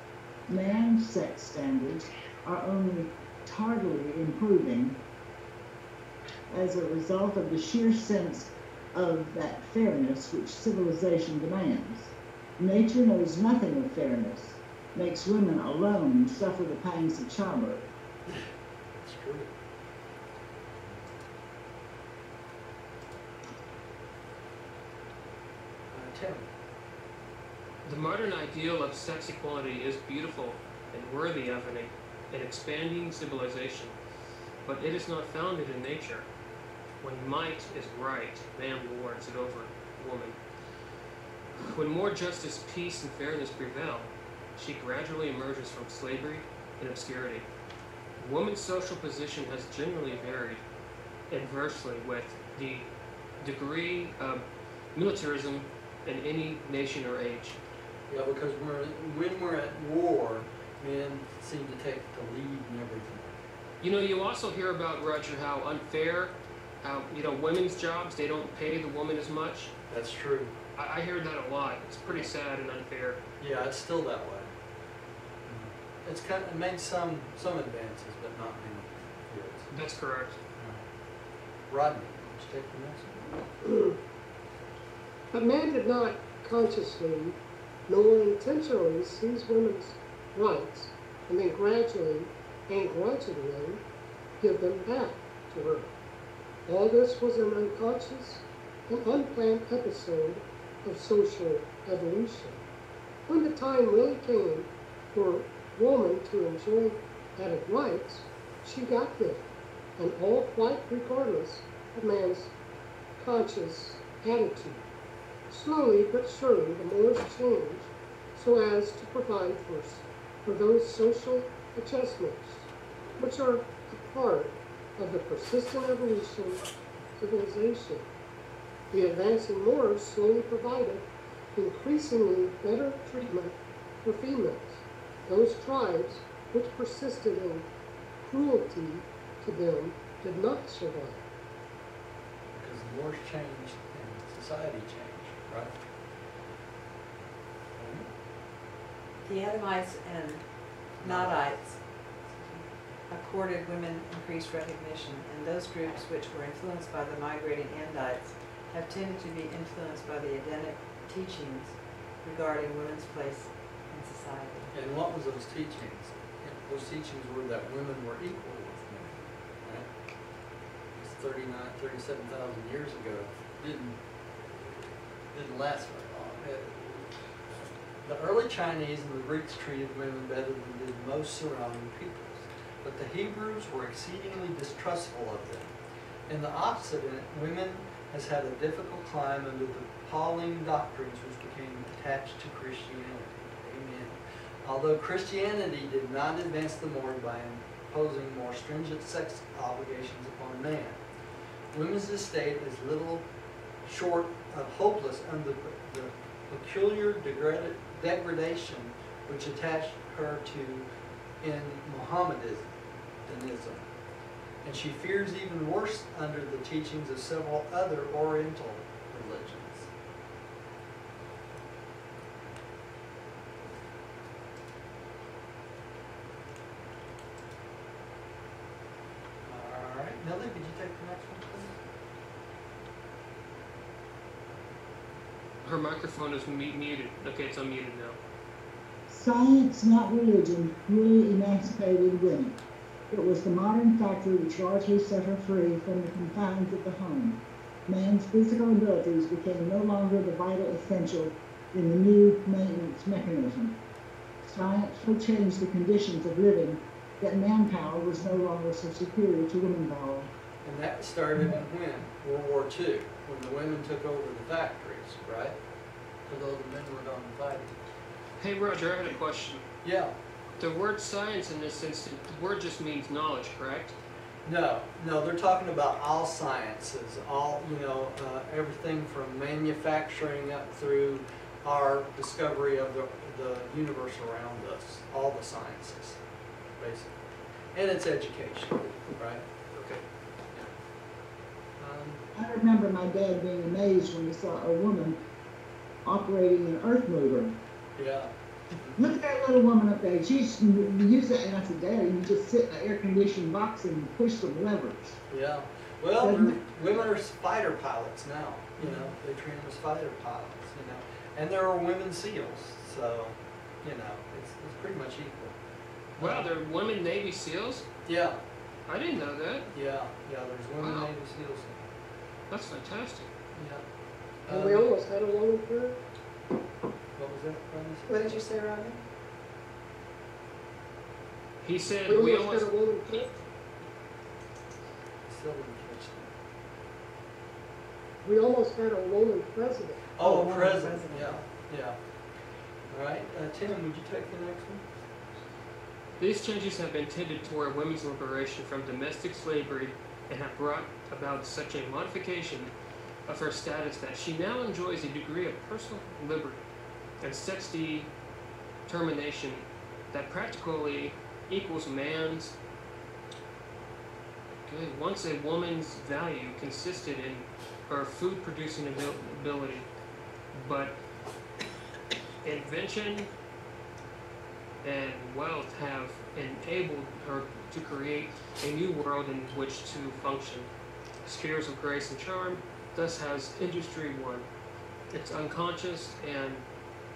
Man's sex standards are only tardily improving as a result of the sheer sense of that fairness which civilization demands. Nature knows nothing of fairness, makes women alone suffer the pangs of childbirth. It's true. Tim. The modern ideal of sex equality is beautiful and worthy of an expanding civilization, but it is not founded in nature. When might is right, man lords it over woman. When more justice, peace, and fairness prevail, she gradually emerges from slavery and obscurity. Woman's social position has generally varied inversely with the degree of militarism in any nation or age. Yeah, because when we're at war, men seem to take the lead in everything. You know, you also hear about, Roger, how unfair, how, women's jobs, they don't pay the woman as much. That's true. I hear that a lot. It's pretty sad and unfair. Yeah, it's still that way. It's kind of made some advances, but not many. Yes. That's correct. Rodney, would you take the next one? But man did not consciously nor intentionally seize women's rights and then gradually and grudgingly give them back to her. All this was an unconscious and unplanned episode of social evolution. When the time really came for woman to enjoy added rights, she got them, and all quite regardless of man's conscious attitude. Slowly but surely the Moors changed so as to provide for those social adjustments which are a part of the persistent evolution of civilization. The advancing Moors slowly provided increasingly better treatment for females. Those tribes which persisted in cruelty to them did not survive. Because the wars changed and society changed, right? The Edomites and Nodites accorded women increased recognition, and those groups which were influenced by the migrating Andites have tended to be influenced by the Edenic teachings regarding women's place in society. And what was those teachings? Those teachings were that women were equal with men, right? It's 37,000 years ago. Didn't last very long. The early Chinese and the Greeks treated women better than did most surrounding peoples, but the Hebrews were exceedingly distrustful of them. In the Occident, women has had a difficult climb under the Pauline doctrines which became attached to Christianity. Amen. Although Christianity did not advance the more by imposing more stringent sex obligations upon man, women's estate is little short of hopeless under the peculiar degradation which attached her to in Mohammedanism. And she fears even worse under the teachings of several other Oriental religions. All right, Millie, could you take the next one, please? Her microphone is muted. Okay, it's unmuted now. Science, not religion, really emancipated women. It was the modern factory which largely set her free from the confines of the home. Man's physical abilities became no longer the vital essential in the new maintenance mechanism. Science would change the conditions of living, that manpower was no longer so superior to woman power. And that started in when? World War II, when the women took over the factories, right? Although the men were gone fighting. Hey, Roger, I had a question. Yeah. The word science in this instance, the word just means knowledge, correct? No, they're talking about all sciences, all, everything from manufacturing up through our discovery of the universe around us, all the sciences, basically. And it's education, right? Okay. Yeah. I remember my dad being amazed when he saw a woman operating an earth mover. Yeah. Look at that little woman up there. She's use it, and I said, Daddy, you just sit in an air-conditioned box and push some levers. Yeah. Well, Doesn't- women are fighter pilots now, you know, they train them as fighter pilots, you know. And there are women SEALs, so, you know, it's pretty much equal. Wow, there are women Navy SEALs? Yeah, I didn't know that. yeah, there's women Wow. Navy SEALs. That's fantastic. Yeah. And we almost had a woman first. What was that, Ronnie? What did you say, Rodney? He said We we almost almost. had a woman first. Still didn't catch that. We almost had a woman president. Oh, woman president, president. yeah. All right, Tim, would you take the next one? These changes have been tended toward women's liberation from domestic slavery and have brought about such a modification of her status that she now enjoys a degree of personal liberty and sex determination that practically equals man's. Okay, once a woman's value consisted in her food-producing ability, but invention and wealth have enabled her to create a new world in which to function. Spheres of grace and charm, thus has industry won. Its unconscious and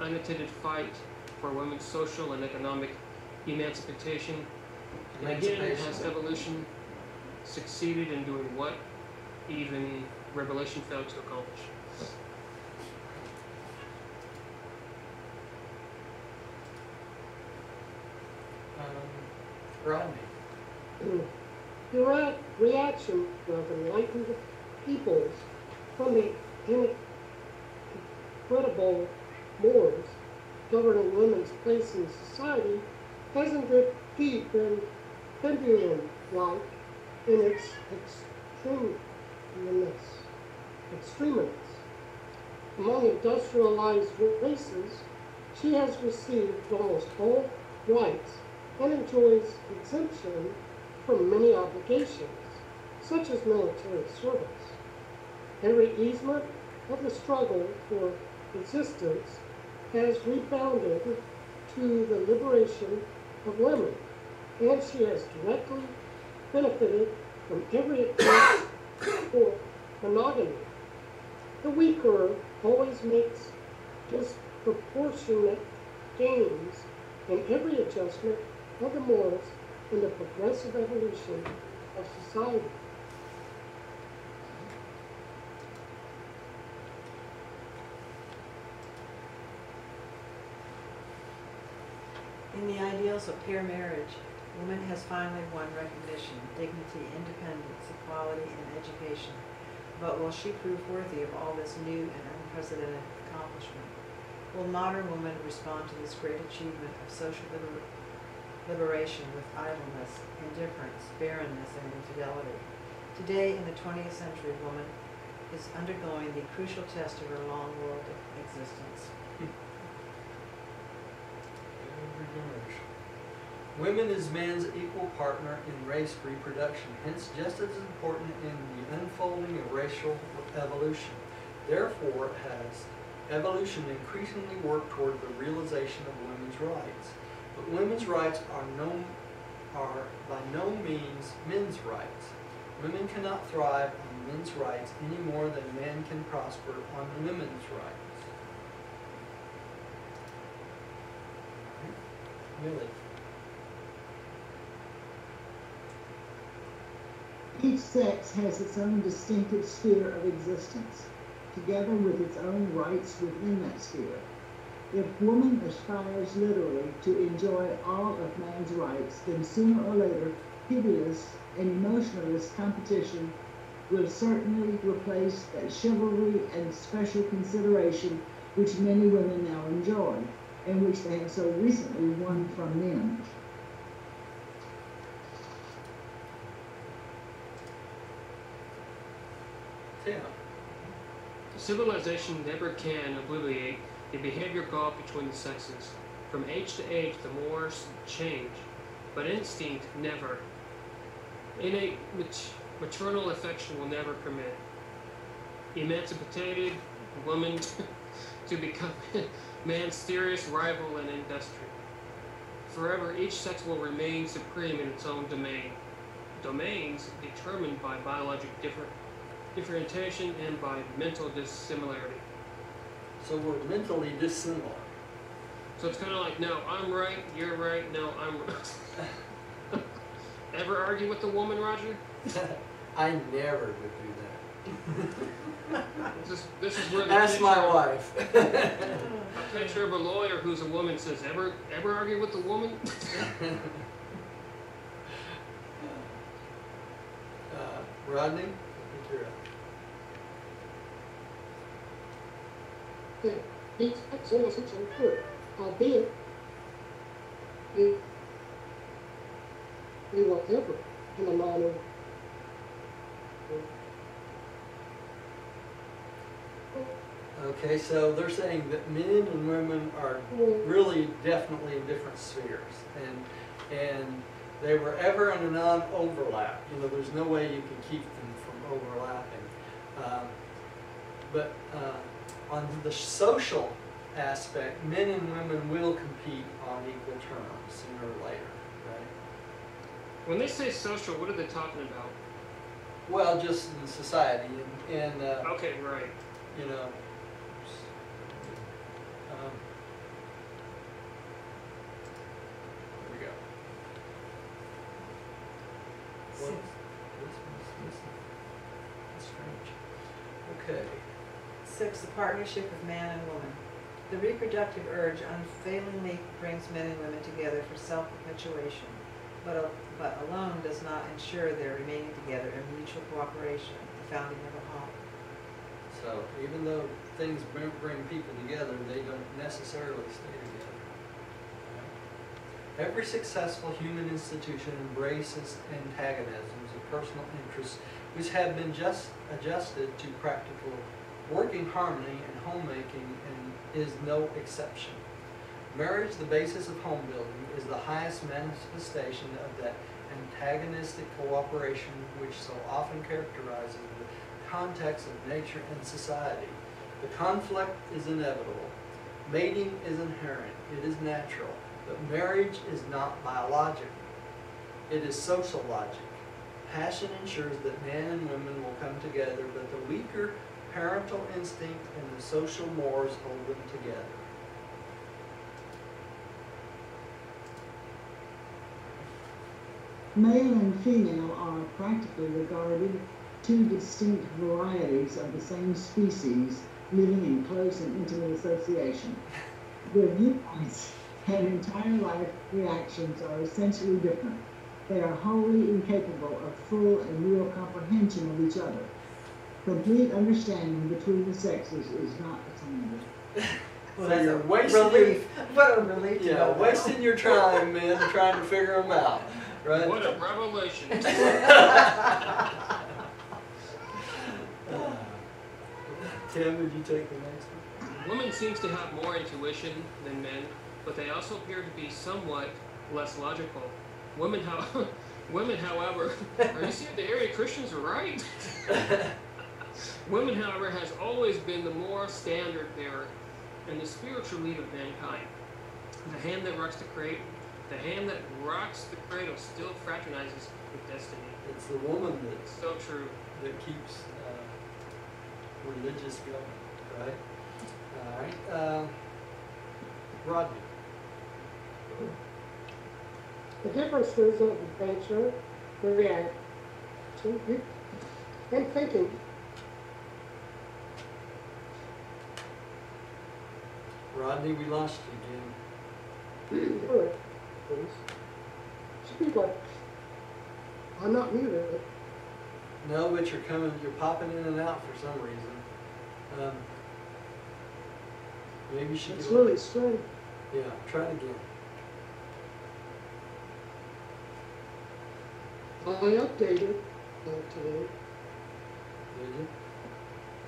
unattended fight for women's social and economic emancipation. And again, has evolution succeeded in doing what even revelation failed to accomplish. Rodney. The reaction of enlightened peoples from the incredible mores governing women's place in society has indeed been pendulum-like in its extremeness. Among industrialized races, she has received almost all rights and enjoys exemption from many obligations, such as military service. Every easement of the struggle for existence has rebounded to the liberation of women, and she has directly benefited from every attempt for monogamy. The weaker always makes disproportionate gains in every adjustment of the morals in the progressive evolution of society. In the ideals of peer marriage, woman has finally won recognition, dignity, independence, equality, and education. But will she prove worthy of all this new and unprecedented accomplishment? Will modern woman respond to this great achievement of social liberation with idleness, indifference, barrenness, and infidelity? Today, in the 20th century, woman is undergoing the crucial test of her long world existence. Women is man's equal partner in race reproduction, hence just as important in the unfolding of racial evolution. Therefore, has evolution increasingly worked toward the realization of women's rights. But women's rights are by no means men's rights. Women cannot thrive on men's rights any more than men can prosper on women's rights. Really? Each sex has its own distinctive sphere of existence, together with its own rights within that sphere. If woman aspires literally to enjoy all of man's rights, then sooner or later, hideous and emotionless competition will certainly replace that chivalry and special consideration which many women now enjoy, and which they have so recently won from men. Yeah. Civilization never can obliterate the behavior gulf between the sexes. From age to age, the mores change, but instinct never. Innate maternal affection will never permit emancipated woman to become man's serious rival in industry. Forever, each sex will remain supreme in its own domain. domains determined by biologic differentiation and by mental dissimilarity. So we're mentally dissimilar. So it's kind of like, no, I'm right, you're right, no, I'm right. Ever argue with a woman, Roger? I never would do that. This is where the Ask my wife. a picture of a lawyer who's a woman says, ever argue with a woman? Rodney, I think you're up. Yeah, these exercises are good, albeit we whatever in a manner. Okay, so they're saying that men and women are really definitely in different spheres, and they were ever in a non-overlap. You know, there's no way you can keep them from overlapping. But on the social aspect, men and women will compete on equal terms sooner or later, right? When they say social, what are they talking about? Well, just in society, and Okay, right. you know. Here we go. What? This one's missing. That's strange. Okay. 6, the partnership of man and woman. The reproductive urge unfailingly brings men and women together for self-perpetuation, but alone does not ensure their remaining together in mutual cooperation, the founding of a home. So even though things bring people together, they don't necessarily stay together. Right? Every successful human institution embraces antagonisms of personal interests which have been just adjusted to practical working harmony and homemaking, and is no exception. Marriage, the basis of home building, is the highest manifestation of that antagonistic cooperation which so often characterizes the context of nature and society. The conflict is inevitable. Mating is inherent. It is natural. But marriage is not biologic. It is social logic. Passion ensures that man and women will come together, but the weaker parental instinct and the social mores hold them together. Male and female are practically regarded two distinct varieties of the same species living in close and intimate association. Their viewpoints and entire life reactions are essentially different. They are wholly incapable of full and real comprehension of each other. Complete understanding between the sexes is not attainable. Well, So that's you're a wasting relief. What a relief to Yeah, know that. wasting your time, man, trying to figure them out, right? What a revelation. Tim, would you take the next one? Women seems to have more intuition than men, but they also appear to be somewhat less logical. Women, however, are you seeing the area Christians are right? Women, however, has always been the moral standard bearer and the spiritual lead of mankind. The hand that rocks the cradle still fraternizes with destiny. It's the woman It's so true. that keeps religious going, right? All right. Rodney. The differences of nature, reaction, and thinking. Rodney, we lost you again. All right, please. Speak up. I'm not muted. No, but you're popping in and out for some reason. Maybe you should It's do it. really strange. Yeah, try it again. I updated today. Did you?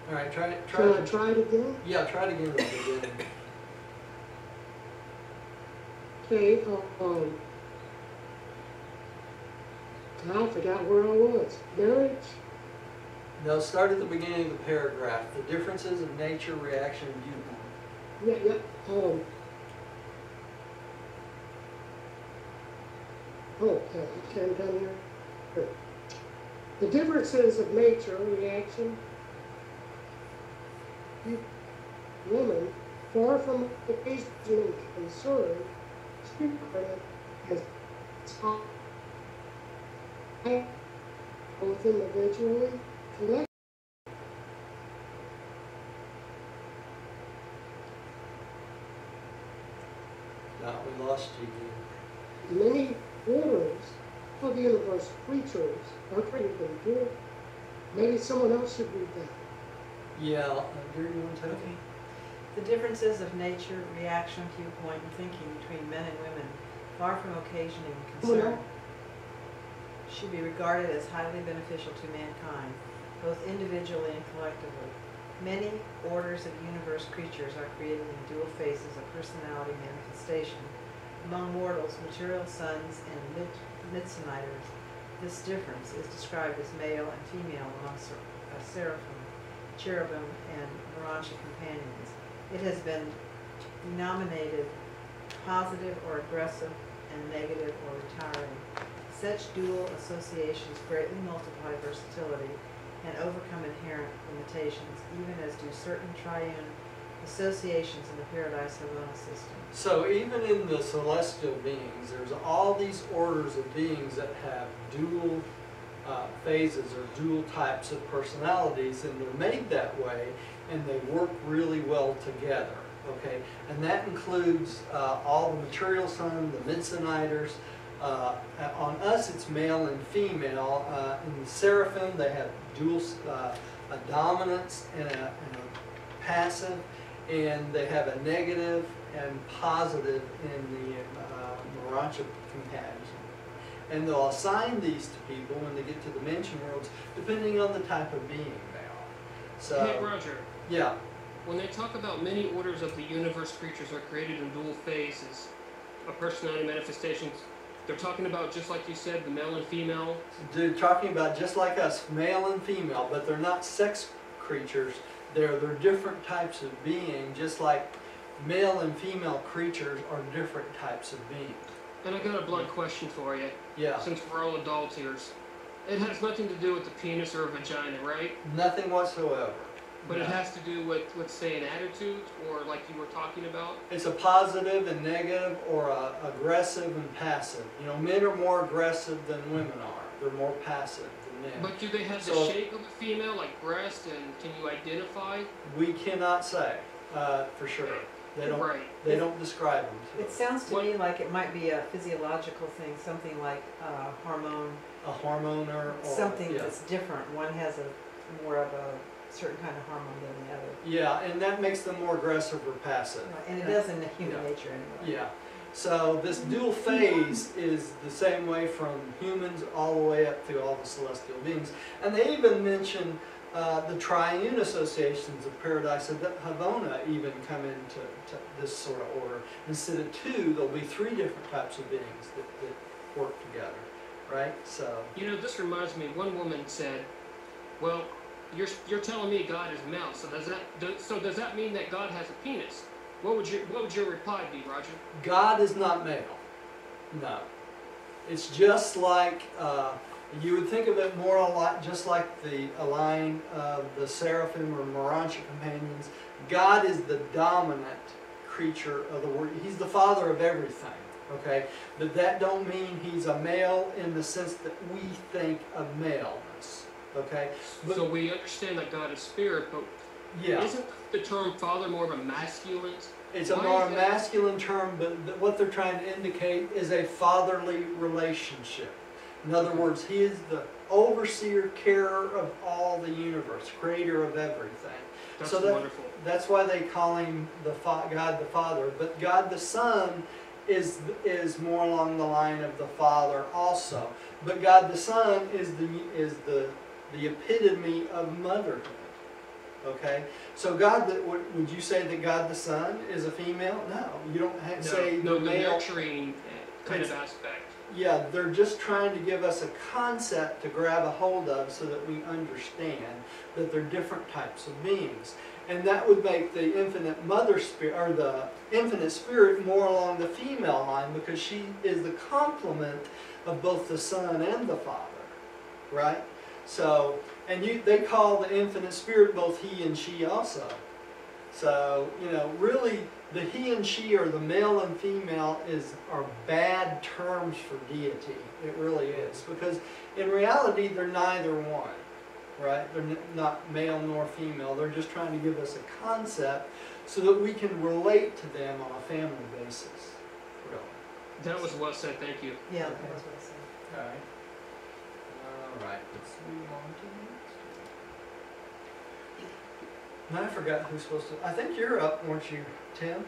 All right, try it. Shall I try it again? Yeah, try it again at the beginning. Okay, I forgot where I was. Marriage? No, start at the beginning of the paragraph. The differences of nature, reaction, and viewpoint. Yeah. Okay, can come here. The differences of nature, reaction, woman, far from occasional concern, spirit has both individually, collectively. Now we lost you again. Many orders of universe creatures are created in good. Maybe someone else should read that. Yeah, Gary, you want to take it? Okay. The differences of nature, reaction, viewpoint, and thinking between men and women, far from occasioning concern, should be regarded as highly beneficial to mankind, both individually and collectively. Many orders of universe creatures are created in dual phases of personality manifestation. Among mortals, material sons and Midsuniters, this difference is described as male and female among seraphim, cherubim, and Morancha companions. It has been denominated positive or aggressive and negative or retiring. Such dual associations greatly multiply versatility and overcome inherent limitations, even as do certain triune associations in the Paradise Havana system. So even in the celestial beings, there's all these orders of beings that have dual phases or dual types of personalities, and they're made that way, and they work really well together. Okay, and that includes all the material sun, the Midsuniters. On us, it's male and female. In the seraphim, they have dual a dominance and a passive, and they have a negative and positive in the Morancha companions. And they'll assign these to people when they get to the dimension worlds, depending on the type of being they are. So, Hey, Roger. yeah. When they talk about many orders of the universe creatures are created in dual phases of personality manifestations, they're talking about, just like you said, the male and female. They're talking about just like us, male and female, but they're not sex creatures. They're different types of being, just like male and female creatures are different types of beings. And I got a blunt question for you, Yeah, since we're all adults here. It has nothing to do with the penis or vagina, right? nothing whatsoever. But it No. has to do with, let's say, an attitude, or like you were talking about. It's a positive and negative, or a aggressive and passive. You know, men are more aggressive than women are. They're more passive than men. But do they have the So- shape of a female, like breast, and can you identify? We cannot say for sure. They don't. Right. They don't describe them. To It us. sounds to What- me like it might be a physiological thing, something like hormone, A hormone or something yeah. that's different. One has a more of a certain kind of hormone than the other. Yeah, and that makes them more aggressive or passive. And it does in the human Yeah. nature anyway. Yeah. So this dual phase is the same way from humans all the way up to all the celestial beings. And they even mention the triune associations of Paradise Havana even come into this sort of order. Instead of two, there'll be three different types of beings that work together, right? So, You know, this reminds me. One woman said, "Well, you're telling me God is male. So does that mean that God has a penis?" What would your reply be, Roger? God is not male. No. It's just like, you would think of it more a lot just like the line of the seraphim or Morancha companions. God is the dominant creature of the world. He's the father of everything, okay? But that don't mean he's a male in the sense that we think of maleness, okay? But, So we understand that God is spirit, but yeah. isn't the term father more of a masculine? It's a Why more is that? masculine term, but what they're trying to indicate is a fatherly relationship. In other words, he is the overseer, carer of all the universe, creator of everything. That's So wonderful. That's why they call him God the Father. But God the Son is more along the line of the Father also. But God the Son is the epitome of motherhood. Okay, so would you say that God the Son is a female? No, you don't have to say No, the the male. nurturing kind of It's- aspect. Yeah, they're just trying to give us a concept to grab a hold of so that we understand that they're different types of beings. And that would make the infinite mother spirit, or the infinite spirit, more along the female line, because she is the complement of both the Son and the Father. right? So, and they call the infinite spirit both he and she also. So, you know, really the he and she, or the male and female, are bad terms for deity. It really is, because in reality they're neither one, right? They're not male nor female. They're just trying to give us a concept so that we can relate to them on a family basis. Really. That was well said, thank you. Yeah, that was what I said. All right. All right. Let's move on to the next one. And I forgot who's supposed to. I think you're up, weren't you, Tim?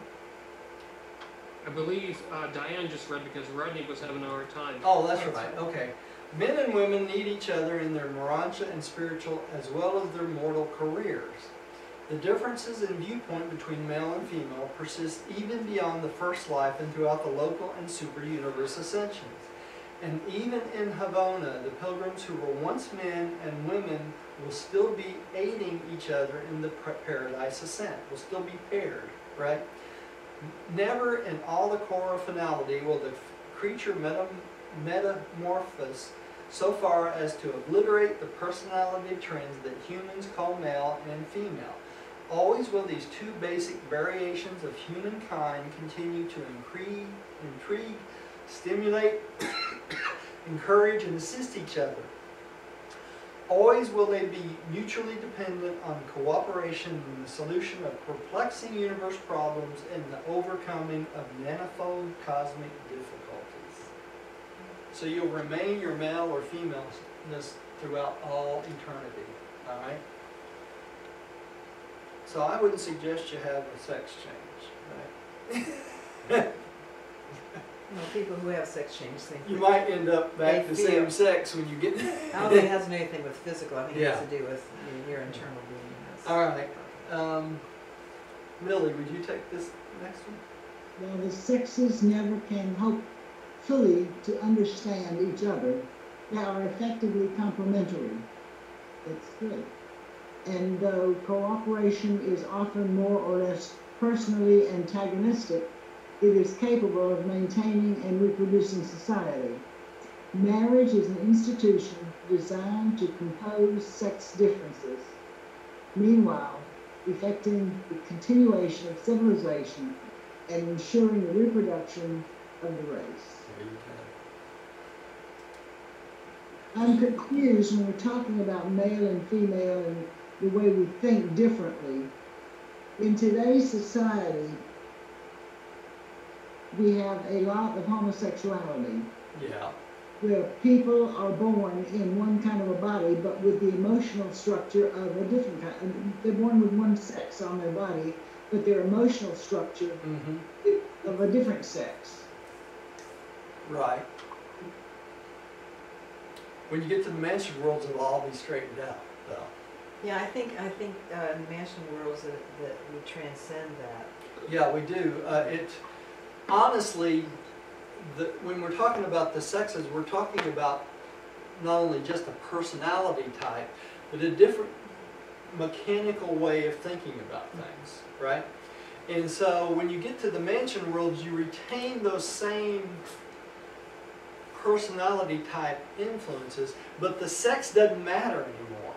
I believe Diane just read because Rodney was having a hard time. Oh, that's right. Okay. Men and women need each other in their morontia and spiritual as well as their mortal careers. The differences in viewpoint between male and female persist even beyond the first life and throughout the local and super-universe ascensions. And even in Havona, the pilgrims who were once men and women will still be aiding each other in the paradise ascent, will still be paired, right? Never in all the core finality will the creature metamorphose so far as to obliterate the personality trends that humans call male and female. Always will these two basic variations of humankind continue to intrigue, stimulate, encourage, and assist each other. Always will they be mutually dependent on cooperation in the solution of perplexing universe problems and the overcoming of manifold cosmic difficulties. So you'll remain your male or femaleness throughout all eternity. All right? So I wouldn't suggest you have a sex change, right? Well, people who have sex change think You might end up back They to fear. same sex when you get. I don't think it has anything with physical. I think it has Yeah. to do with your internal being. That's- All right. Millie, would you take this next one? While the sexes never can hope fully to understand each other, they are effectively complementary. That's good. And though cooperation is often more or less personally antagonistic, it is capable of maintaining and reproducing society. Marriage is an institution designed to compose sex differences, meanwhile effecting the continuation of civilization and ensuring the reproduction of the race. I'm confused when we're talking about male and female and the way we think differently. In today's society, we have a lot of homosexuality, Yeah. where people are born in one kind of a body, but with the emotional structure of a different kind. They're born with one sex on their body, but their emotional structure Mm-hmm. is of a different sex. Right. When you get to the mansion worlds, it'll all be straightened out, though. Yeah, I think mansion worlds that would transcend that. Yeah, we do. Honestly, when we're talking about the sexes, we're talking about not only just a personality type, but a different mechanical way of thinking about things, right? And so when you get to the mansion worlds, you retain those same personality type influences, but the sex doesn't matter anymore.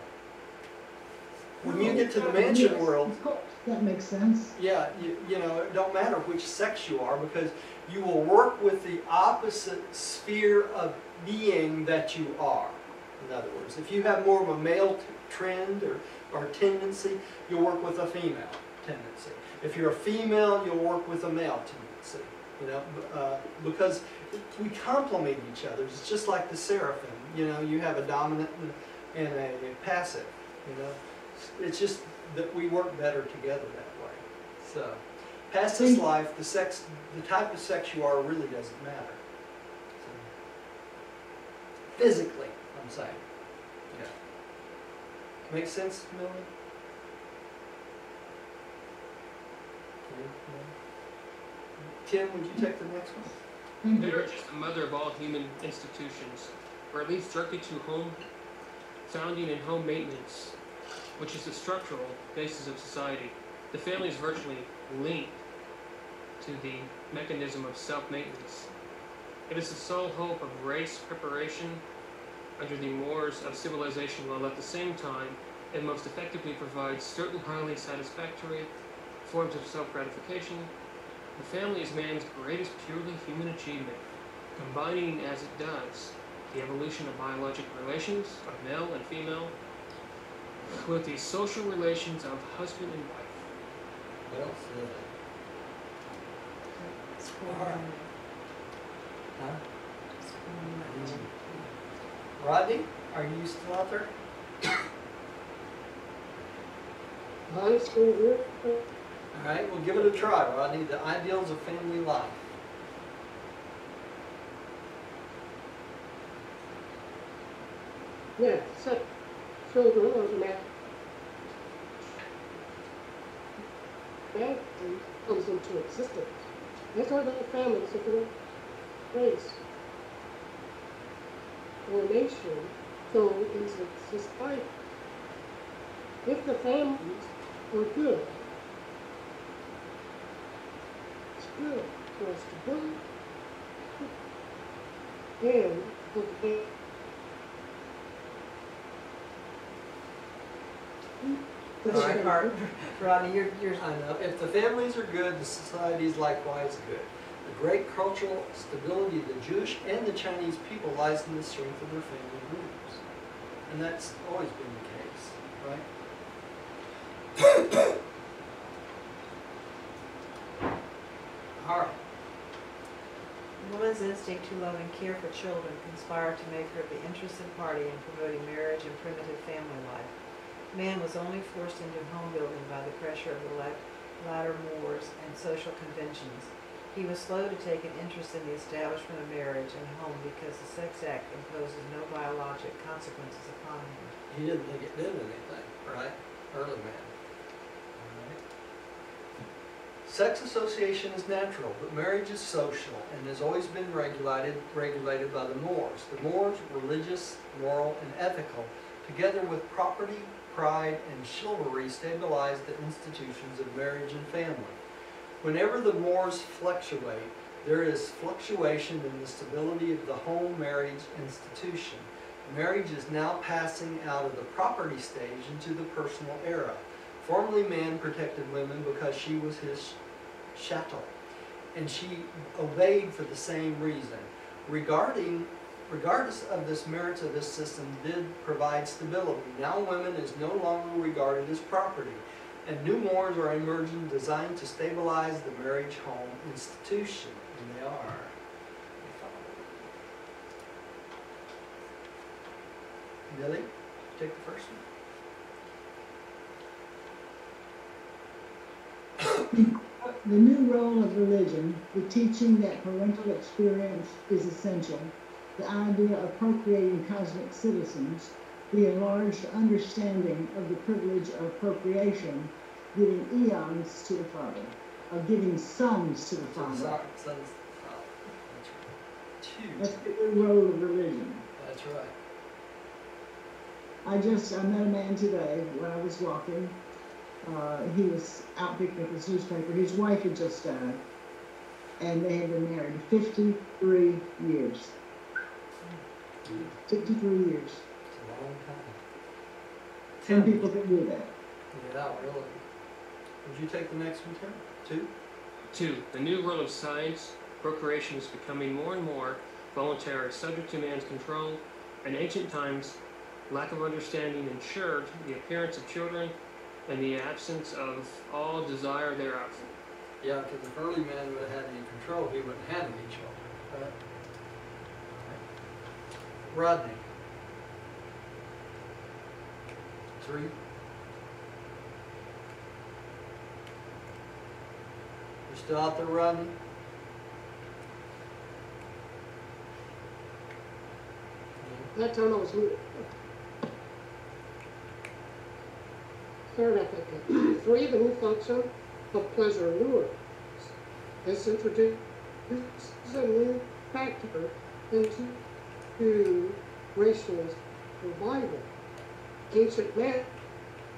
When you get to the mansion Yes, world, of course, that makes sense. yeah, you know, it don't matter which sex you are, because you will work with the opposite sphere of being that you are. In other words, if you have more of a male trend or tendency, you'll work with a female tendency. If you're a female, you'll work with a male tendency. You know, because we complement each other. It's just like the seraphim. You know, you have a dominant and a passive. You know, it's just that we work better together that way. So, past this life, the type of sex you are really doesn't matter. So, physically, I'm saying. Yeah. Make sense, Millie? Tim, would you take the next one? Thank you. Marriage is the mother of all human institutions, or it leads directly to home founding and home maintenance, which is the structural basis of society. The family is virtually linked to the mechanism of self-maintenance. It is the sole hope of race preparation under the mores of civilization, while at the same time it most effectively provides certain highly satisfactory forms of self-gratification. The family is man's greatest purely human achievement, combining as it does the evolution of biologic relations of male and female with the social relations of husband and wife. Well said. School All right. memory. Huh? School memory. Rodney, are you still out there? I'm still here. All right, we'll give it a try, Rodney. The ideals of family life. Yeah, set children of man. Man comes into existence. That's why the families are going to race. Formation, so is a society. If the families were good, it's good for stability and for the Bless All your right. heart, Rodney, you're, I know. If the families are good, the society is likewise good. The great cultural stability of the Jewish and the Chinese people lies in the strength of their family groups. And that's always been the case, right? All right. A woman's instinct to love and care for children conspired to make her the interested party in promoting marriage and primitive family life. Man was only forced into home building by the pressure of the latter mores and social conventions. He was slow to take an interest in the establishment of marriage and home because the sex act imposes no biologic consequences upon him. He didn't think it did anything, right? Early man. Sex association is natural, but marriage is social and has always been regulated by the Moors. The Moors, religious, moral, and ethical, together with property, pride, and chivalry, stabilized the institutions of marriage and family. Whenever the Moors fluctuate, there is fluctuation in the stability of the home marriage institution. Marriage is now passing out of the property stage into the personal era. Formerly, man protected women because she was his chattel, and she obeyed for the same reason. Regardless of this merits of this system did provide stability. Now women is no longer regarded as property, and new mores are emerging designed to stabilize the marriage home institution, and they are. Billy, take the first one. The new role of religion, the teaching that parental experience is essential, the idea of procreating cosmic citizens, the enlarged understanding of the privilege of procreation, giving eons to the Father, of giving sons to the Father. Sons to the Father. That's the new role of religion. That's right. I met a man today when I was walking. He was out picking up his newspaper. His wife had just died, and they had been married 53 years. 53 years. It's a long time. Some people can do that. Yeah, really. Would you take the next one, Tim? 2? 2. The new role of science, procreation is becoming more and more voluntary, subject to man's control. In ancient times, lack of understanding ensured the appearance of children and the absence of all desire thereof. Yeah, because if early man would have had any control, he wouldn't have any children. Right? Rodney. 3. You still out there, Rodney? That time I was muted. Third, I think. 3, the new function of pleasure lure. This introduces a new factor into racialist revival. Ancient man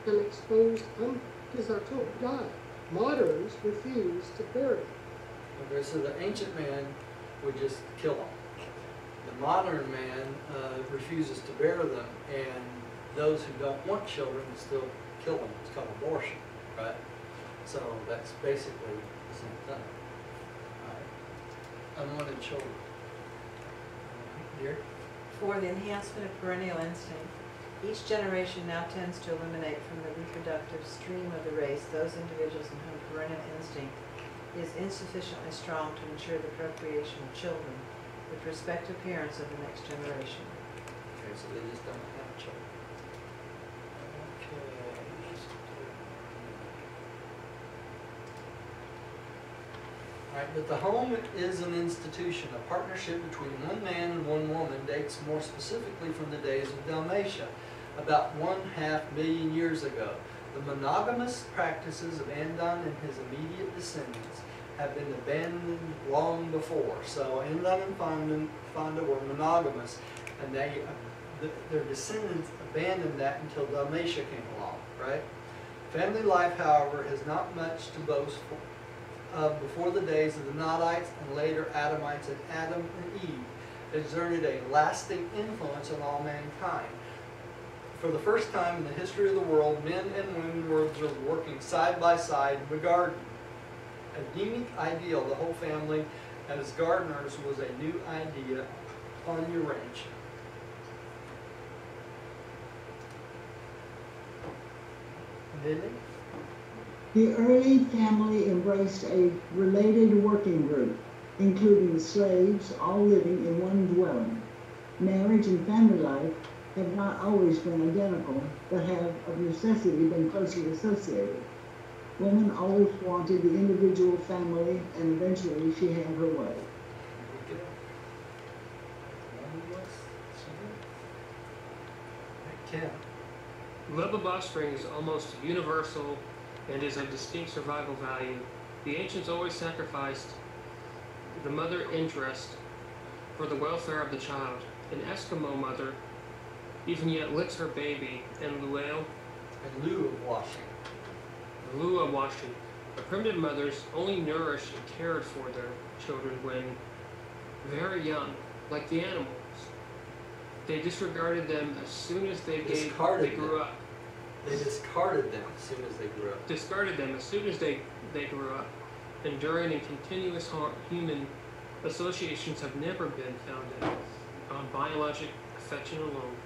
and exposed undesired to die. Moderns refuse to bury. Okay, so the ancient man would just kill him. The modern man refuses to bear them, and those who don't want children still kill them. It's called abortion, right? So that's basically the same thing. Right? Unwanted children. Dear? For the enhancement of perennial instinct, each generation now tends to eliminate from the reproductive stream of the race those individuals in whom perennial instinct is insufficiently strong to ensure the procreation of children with respect to appearance of the next generation. Okay, so they just don't have children. Right, but the home is an institution. A partnership between one man and one woman dates more specifically from the days of Dalmatia, about 1/2 million years ago. The monogamous practices of Andon and his immediate descendants have been abandoned long before. So Andon and Fonda were monogamous, and their descendants abandoned that until Dalmatia came along, right? Family life, however, has not much to boast before the days of the Nodites and later Adamites, and Adam and Eve exerted a lasting influence on all mankind. For the first time in the history of the world, men and women were observed working side by side in the garden. A unique ideal, the whole family as gardeners, was a new idea on your ranch. Didn't it? The early family embraced a related working group, including slaves, all living in one dwelling. Marriage and family life have not always been identical, but have of necessity been closely associated. Woman always wanted the individual family, and eventually she had her way. Love of offspring is almost universal and is of distinct survival value. The ancients always sacrificed the mother interest for the welfare of the child. An Eskimo mother even yet licks her baby in lieu of washing. lieu of washing. But primitive mothers only nourished and cared for their children when very young, like the animals. They disregarded them as soon as they grew up. They discarded them as soon as they grew up. Discarded them as soon as they grew up. Enduring and continuous human associations have never been founded on biologic affection alone.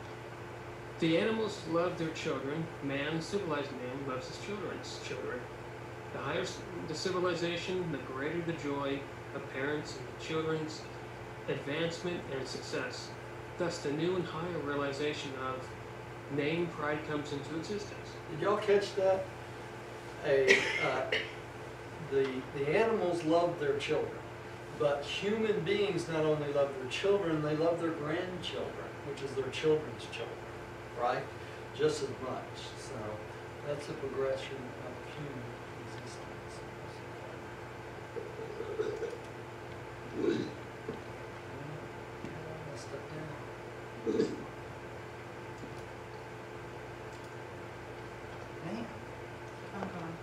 The animals love their children. Man, civilized man, loves his children's children. The higher the civilization, the greater the joy of parents and children's advancement and success. Thus, the new and higher realization of name pride comes into existence. Did y'all catch that? The animals love their children, but human beings not only love their children, they love their grandchildren, which is their children's children, right? Just as much. So that's a progression of human existence. Man, I'm gone.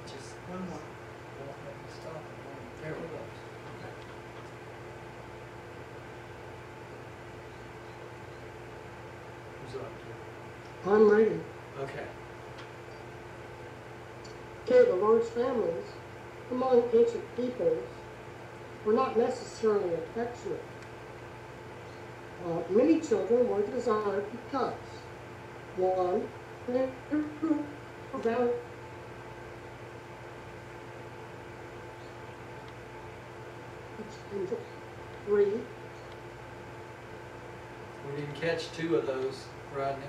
just One more. won't let me stop. There we go. Okay. Who's up to? I'm ready. Okay. Okay, the large families among ancient peoples were not necessarily affectionate. Many children were desired because, one, they were valued. 3, We didn't catch 2 of those, Rodney.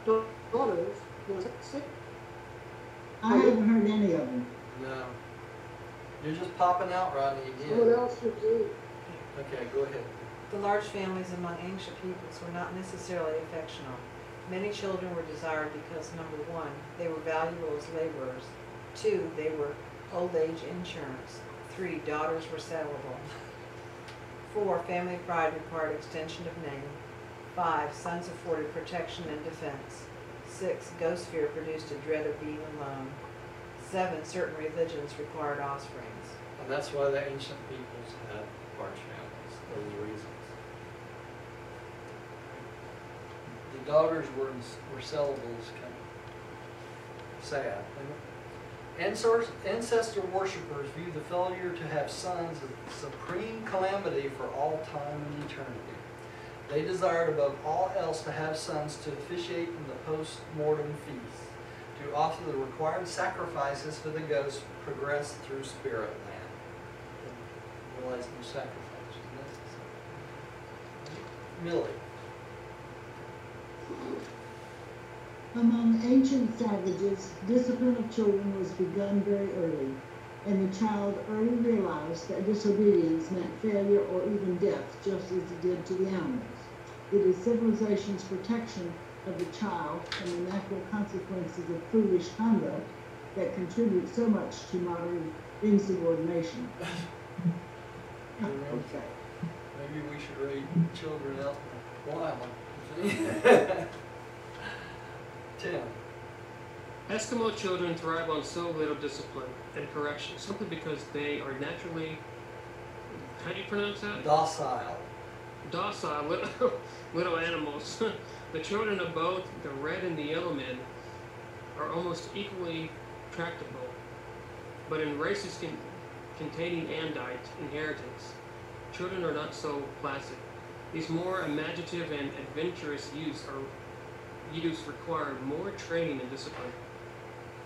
daughters was 6. I haven't heard any of them. No. You're just popping out, Rodney, Someone again. else would do. Okay, go ahead. The large families among ancient peoples were not necessarily affectional. Many children were desired because, number 1, they were valuable as laborers. 2, they were old age insurance. 3, daughters were sellable. 4, family pride required extension of name. 5, sons afforded protection and defense. 6, ghost fear produced a dread of being alone. 7, certain religions required offsprings. And that's why the ancient peoples had large families, those reasons. The daughters were cellables, kind of sad. Ancestor worshippers view the failure to have sons as the supreme calamity for all time and eternity. They desired above all else to have sons to officiate in the post-mortem feast, to offer the required sacrifices for the ghosts progress through spirit land. Didn't realize no sacrifice was necessary. Millie. Among ancient savages, discipline of children was begun very early, and the child early realized that disobedience meant failure or even death, just as it did to the animals. It is civilization's protection of the child from the natural consequences of foolish conduct that contribute so much to modern insubordination. Okay. Maybe we should raise children out in a while. Tim. Eskimo children thrive on so little discipline and correction, simply because they are naturally, how do you pronounce that? Docile. Docile little animals. The children of both the red and the yellow men are almost equally tractable, but in races containing Andite inheritance, children are not so placid. These more imaginative and adventurous youths require more training and discipline.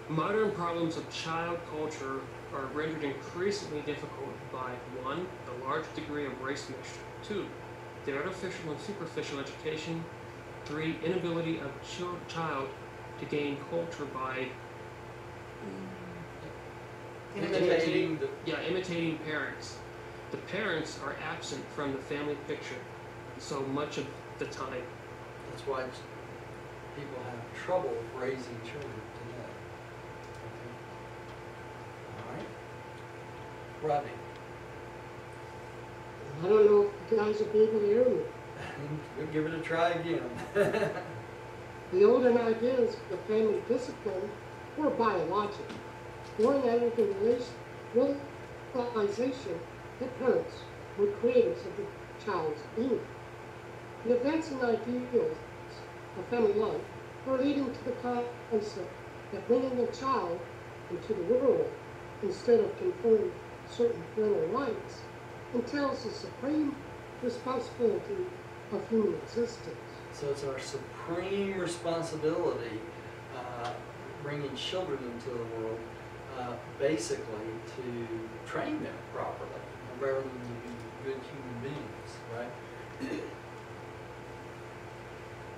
Modern problems of child culture are rendered increasingly difficult by 1. The large degree of race mixture, 2. The artificial and superficial education, 3. Inability of child to gain culture by imitating parents. The parents are absent from the family picture so much of the time. That's why people have trouble raising children today. All right. Rodney. I don't know if you guys will be able to hear me. We'll give it a try again. The olden ideas of family discipline were biological, born out of the realization that parents were creators of the child's being. The events and ideals of family life were leading to the concept that bringing the child into the world instead of conferring certain parental rights entails the supreme responsibility of human existence. So it's our supreme responsibility bringing children into the world, basically to train them properly, rather than to be good human beings, right?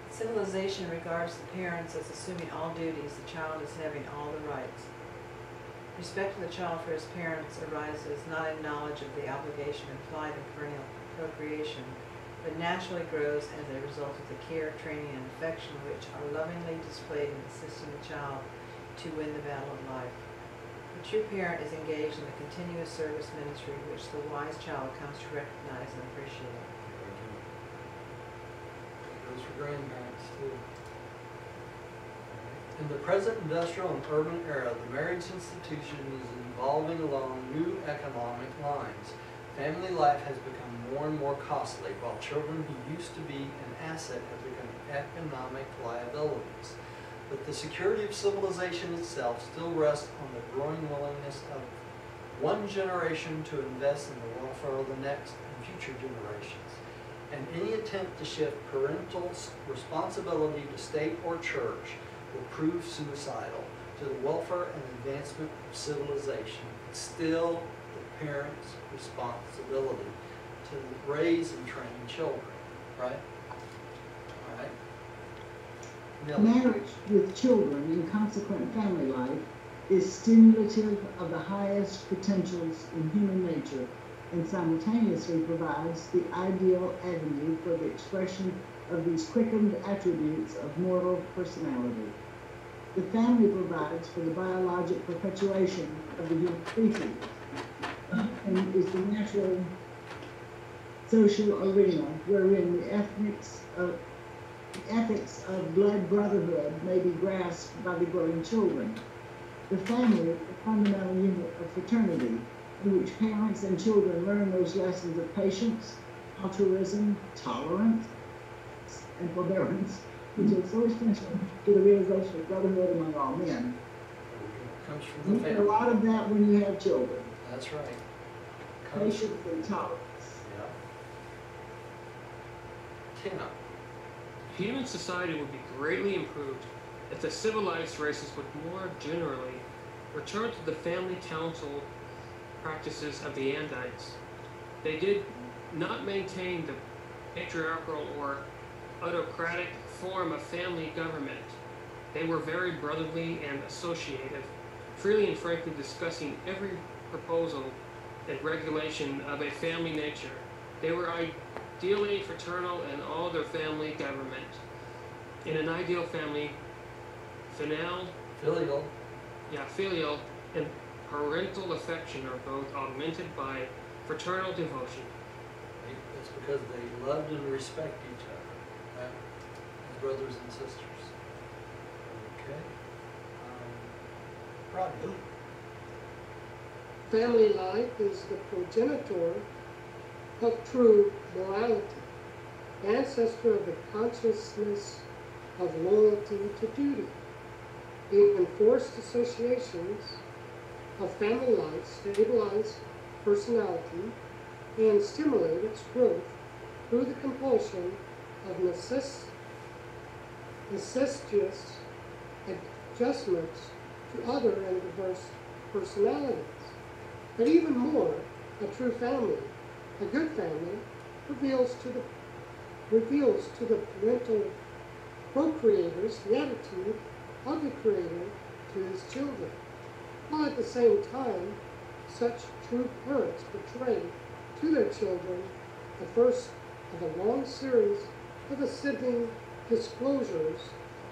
Civilization regards the parents as assuming all duties, the child as having all the rights. Respect for the child for his parents arises not in knowledge of the obligation implied in perennial procreation, but naturally grows as a result of the care, training, and affection which are lovingly displayed in assisting the child to win the battle of life. The true parent is engaged in the continuous service ministry which the wise child comes to recognize and appreciate. It goes for grandparents too. In the present industrial and urban era, the marriage institution is evolving along new economic lines. Family life has become more and more costly, while children who used to be an asset have become economic liabilities. But the security of civilization itself still rests on the growing willingness of one generation to invest in the welfare of the next and future generations. And any attempt to shift parental responsibility to state or church will prove suicidal to the welfare and advancement of civilization. It's still the parents' responsibility to raise and train children, right? All right. Marriage with children and consequent family life is stimulative of the highest potentials in human nature and simultaneously provides the ideal avenue for the expression of these quickened attributes of moral personality. The family provides for the biologic perpetuation of the human species and is the natural social arena wherein the ethics of blood brotherhood may be grasped by the growing children. The family is the fundamental unit of fraternity, in which parents and children learn those lessons of patience, altruism, tolerance, and forbearance, which is so essential to the realization of brotherhood among all men. Comes from You the get a family. lot of that when you have children. That's right. Comes Patience and tolerance. Yeah. Tina. Human society would be greatly improved if the civilized races would more generally return to the family council practices of the Andites. They did not maintain the patriarchal or autocratic form of family government. They were very brotherly and associative, freely and frankly discussing every proposal and regulation of a family nature. They were ideally fraternal in all their family government. In an ideal family, filial and parental affection are both augmented by fraternal devotion. It's because they loved and respect each other, right? As brothers and sisters. Okay. Rodney. Family life is the progenitor of true morality, ancestor of the consciousness of loyalty to duty. The enforced associations of family life stabilize personality and stimulate its growth through the compulsion of necessitous adjustments to other and diverse personalities. But even more, a true family, a good family, reveals to the parental procreators the attitude of the Creator to his children, while at the same time, such true parents portray to their children the first of a long series of sibling disclosures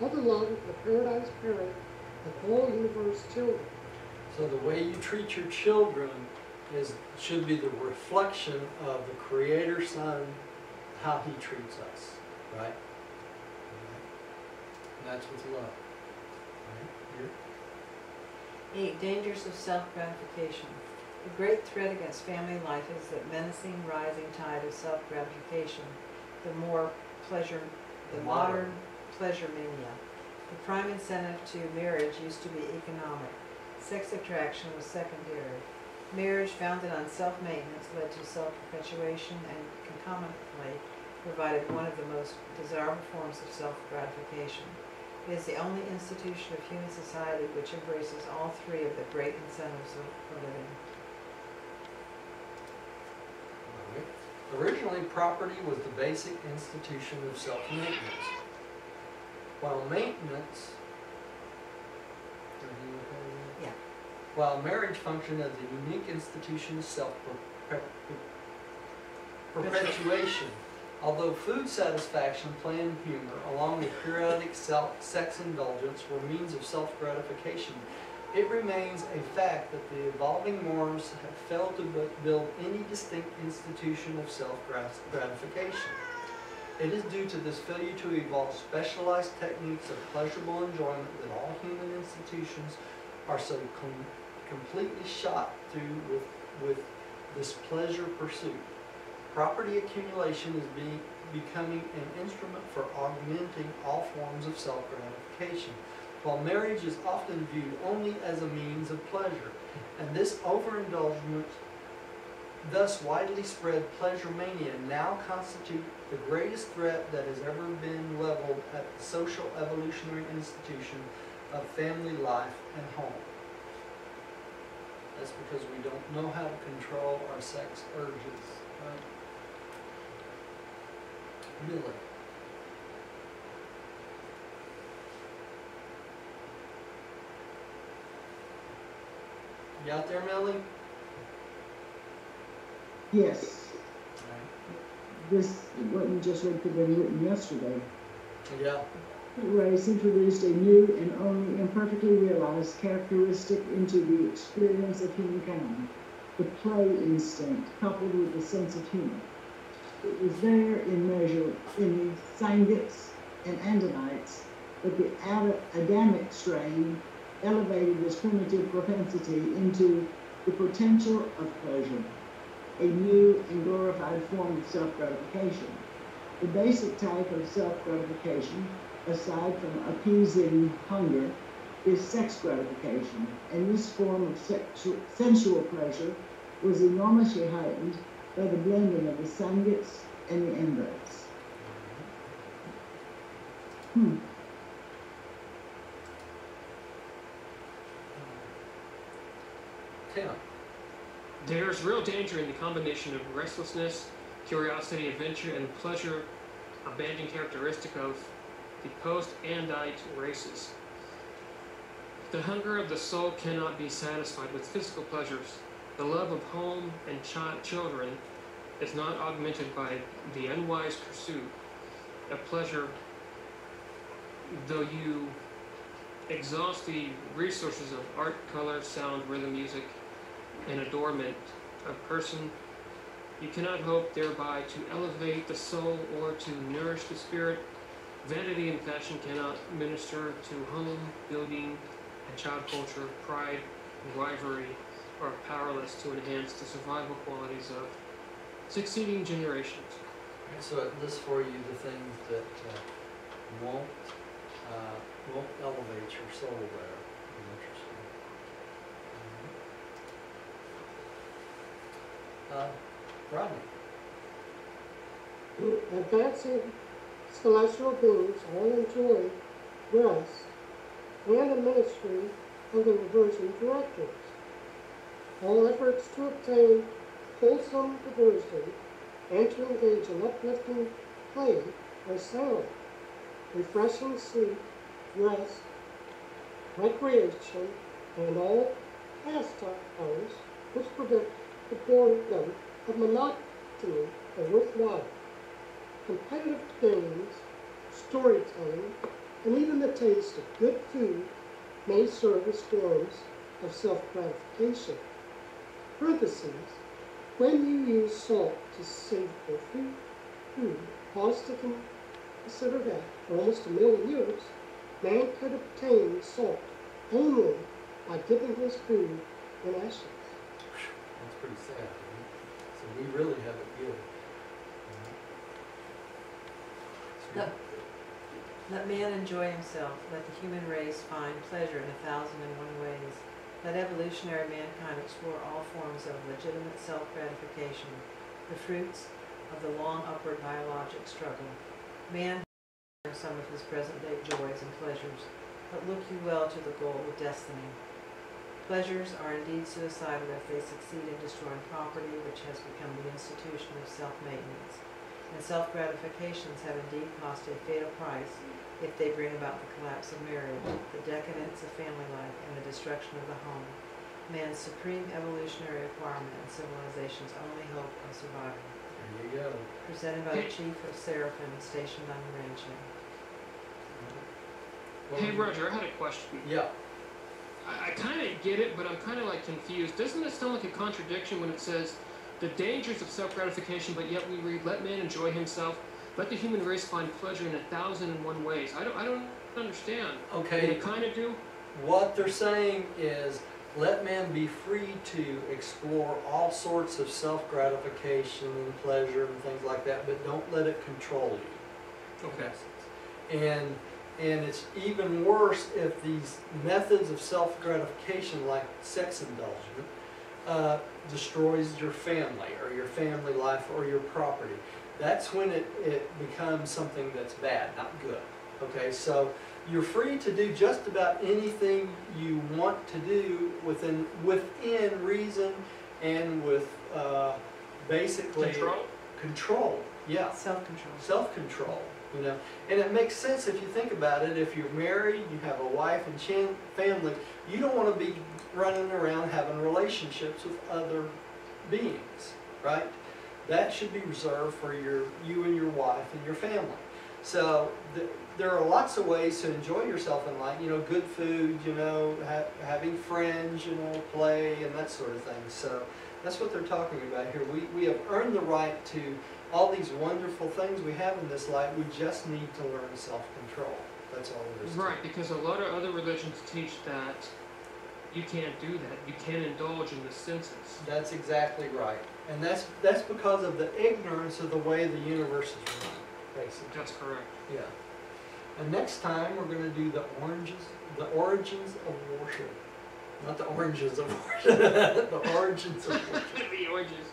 of the love of the paradise parent of all universe children. So the way you treat your children should be the reflection of the Creator Son, how He treats us, right? And that's with love. Right? Here. 8. Dangers of self-gratification. The great threat against family life is the menacing rising tide of self-gratification, the modern pleasure mania. The prime incentive to marriage used to be economic. Sex attraction was secondary. Marriage founded on self-maintenance led to self-perpetuation and concomitantly provided one of the most desirable forms of self-gratification. It is the only institution of human society which embraces all three of the great incentives for living. Originally, property was the basic institution of self-maintenance. While While marriage functioned as a unique institution of self-perpetuation. Although food satisfaction, play, and humor, along with periodic sex indulgence, were means of self-gratification, it remains a fact that the evolving norms have failed to build any distinct institution of self-gratification. It is due to this failure to evolve specialized techniques of pleasurable enjoyment that all human institutions are so completely shot through with this pleasure pursuit. Property accumulation is becoming an instrument for augmenting all forms of self-gratification, while marriage is often viewed only as a means of pleasure. And this overindulgence, thus widely spread pleasure mania, now constitute the greatest threat that has ever been leveled at the social evolutionary institution of family life and home. That's because we don't know how to control our sex urges. Right? Really. You out there, Millie? Yes. This, what you just read, could have been written yesterday. Yeah. Race introduced a new and only imperfectly realized characteristic into the experience of humankind, the play instinct coupled with the sense of humor. It was there in measure in the Sanghits and Andanites, but the Adamic strain elevated this primitive propensity into the potential of pleasure, a new and glorified form of self-gratification. The basic type of self-gratification, aside from appeasing hunger, is sex gratification, and this form of sensual pleasure was enormously heightened by the blending of the sangates and the inverts. Tim. There's real danger in the combination of restlessness, curiosity, adventure, and pleasure, a banding characteristic of the post-Andite races. The hunger of the soul cannot be satisfied with physical pleasures. The love of home and children is not augmented by the unwise pursuit of pleasure, though you exhaust the resources of art, color, sound, rhythm, music, and adornment of person. You cannot hope thereby to elevate the soul or to nourish the spirit. Vanity and fashion cannot minister to home, building, and child culture. Pride and rivalry are powerless to enhance the survival qualities of succeeding generations. So it lists for you the things that won't elevate your soul there. Interesting. Rodney. Advancing celestial beings all enjoy rest and the ministry of the reversion directors. All efforts to obtain wholesome diversion and to engage in uplifting play are sound. Refreshing sleep, rest, recreation, and all pastimes which prevent the boredom of monotony are worthwhile. Competitive games, storytelling, and even the taste of good food may serve as forms of self-gratification. Parentheses, when you use salt to savor food, pause to consider that for almost 1 million years, man could obtain salt only by dipping his food in ashes. That's pretty sad. Right? So we really have it good. Let man enjoy himself. Let the human race find pleasure in 1,001 ways. Let evolutionary mankind explore all forms of legitimate self-gratification, the fruits of the long upward biologic struggle. Man has some of his present-day joys and pleasures, but look you well to the goal of destiny. Pleasures are indeed suicidal if they succeed in destroying property, which has become the institution of self-maintenance. And self-gratifications have indeed cost a fatal price if they bring about the collapse of marriage, the decadence of family life, and the destruction of the home. Man's supreme evolutionary requirement and civilization's only hope of survival. There you go. Presented by the chief of Seraphim stationed on the ranch hand. Hey Roger, I had a question. Yeah. I kind of get it, but I'm kind of like confused. Doesn't it sound like a contradiction when it says the dangers of self-gratification, but yet we read, let man enjoy himself, let the human race find pleasure in 1,001 ways. I don't understand. Okay. They kind of do. What they're saying is, let man be free to explore all sorts of self-gratification and pleasure and things like that, but don't let it control you. Okay. And it's even worse if these methods of self-gratification, like sex indulgence, destroys your family or your family life or your property. That's when it becomes something that's bad, not good. Okay, so you're free to do just about anything you want to do within reason and with basically control. Yeah. Self-control. Self-control. You know, and it makes sense if you think about it. If you're married, you have a wife and family, you don't want to be running around having relationships with other beings, right? That should be reserved for you and your wife and your family. So there are lots of ways to enjoy yourself in life. You know, good food, you know, having friends, you know, play and that sort of thing. So that's what they're talking about here. We have earned the right to all these wonderful things we have in this life. We just need to learn self-control. That's all it is. Right, because a lot of other religions teach that you can't do that. You can't indulge in the senses. That's exactly right. And that's because of the ignorance of the way the universe is run, basically. That's correct. Yeah. And next time we're going to do the origins of worship. Not the oranges of worship, the origins of worship. The oranges.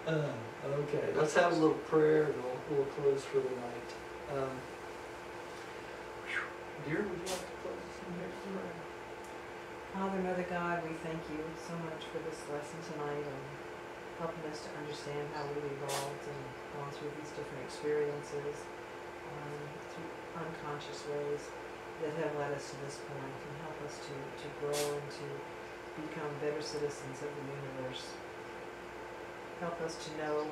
Okay, let's have a little prayer and we'll close for the night. Dear, would you like to close us in here? Father, Mother God, we thank you so much for this lesson tonight and helping us to understand how we've evolved and gone through these different experiences through unconscious ways that have led us to this point and help us to grow and to become better citizens of the universe. Help us to know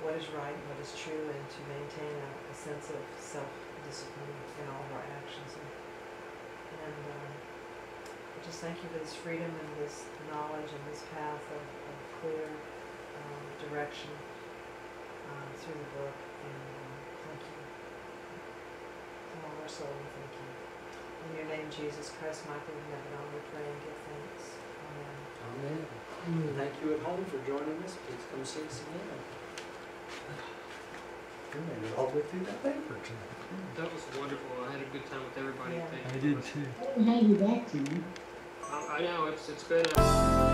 what is right and what is true and to maintain a sense of self-discipline in all of our actions. And I just thank you for this freedom and this knowledge and this path of clear direction through the book. And thank you. From all our soul, we thank you. In your name, Jesus Christ, Michael, and Heaven, we pray and give thanks. Amen. Amen. Thank you at home for joining us. Please come see us again. We made it all the way through that paper tonight. That was wonderful. I had a good time with everybody. Yeah. Thank I you. did too. I didn't hand you back to you. I know it's been a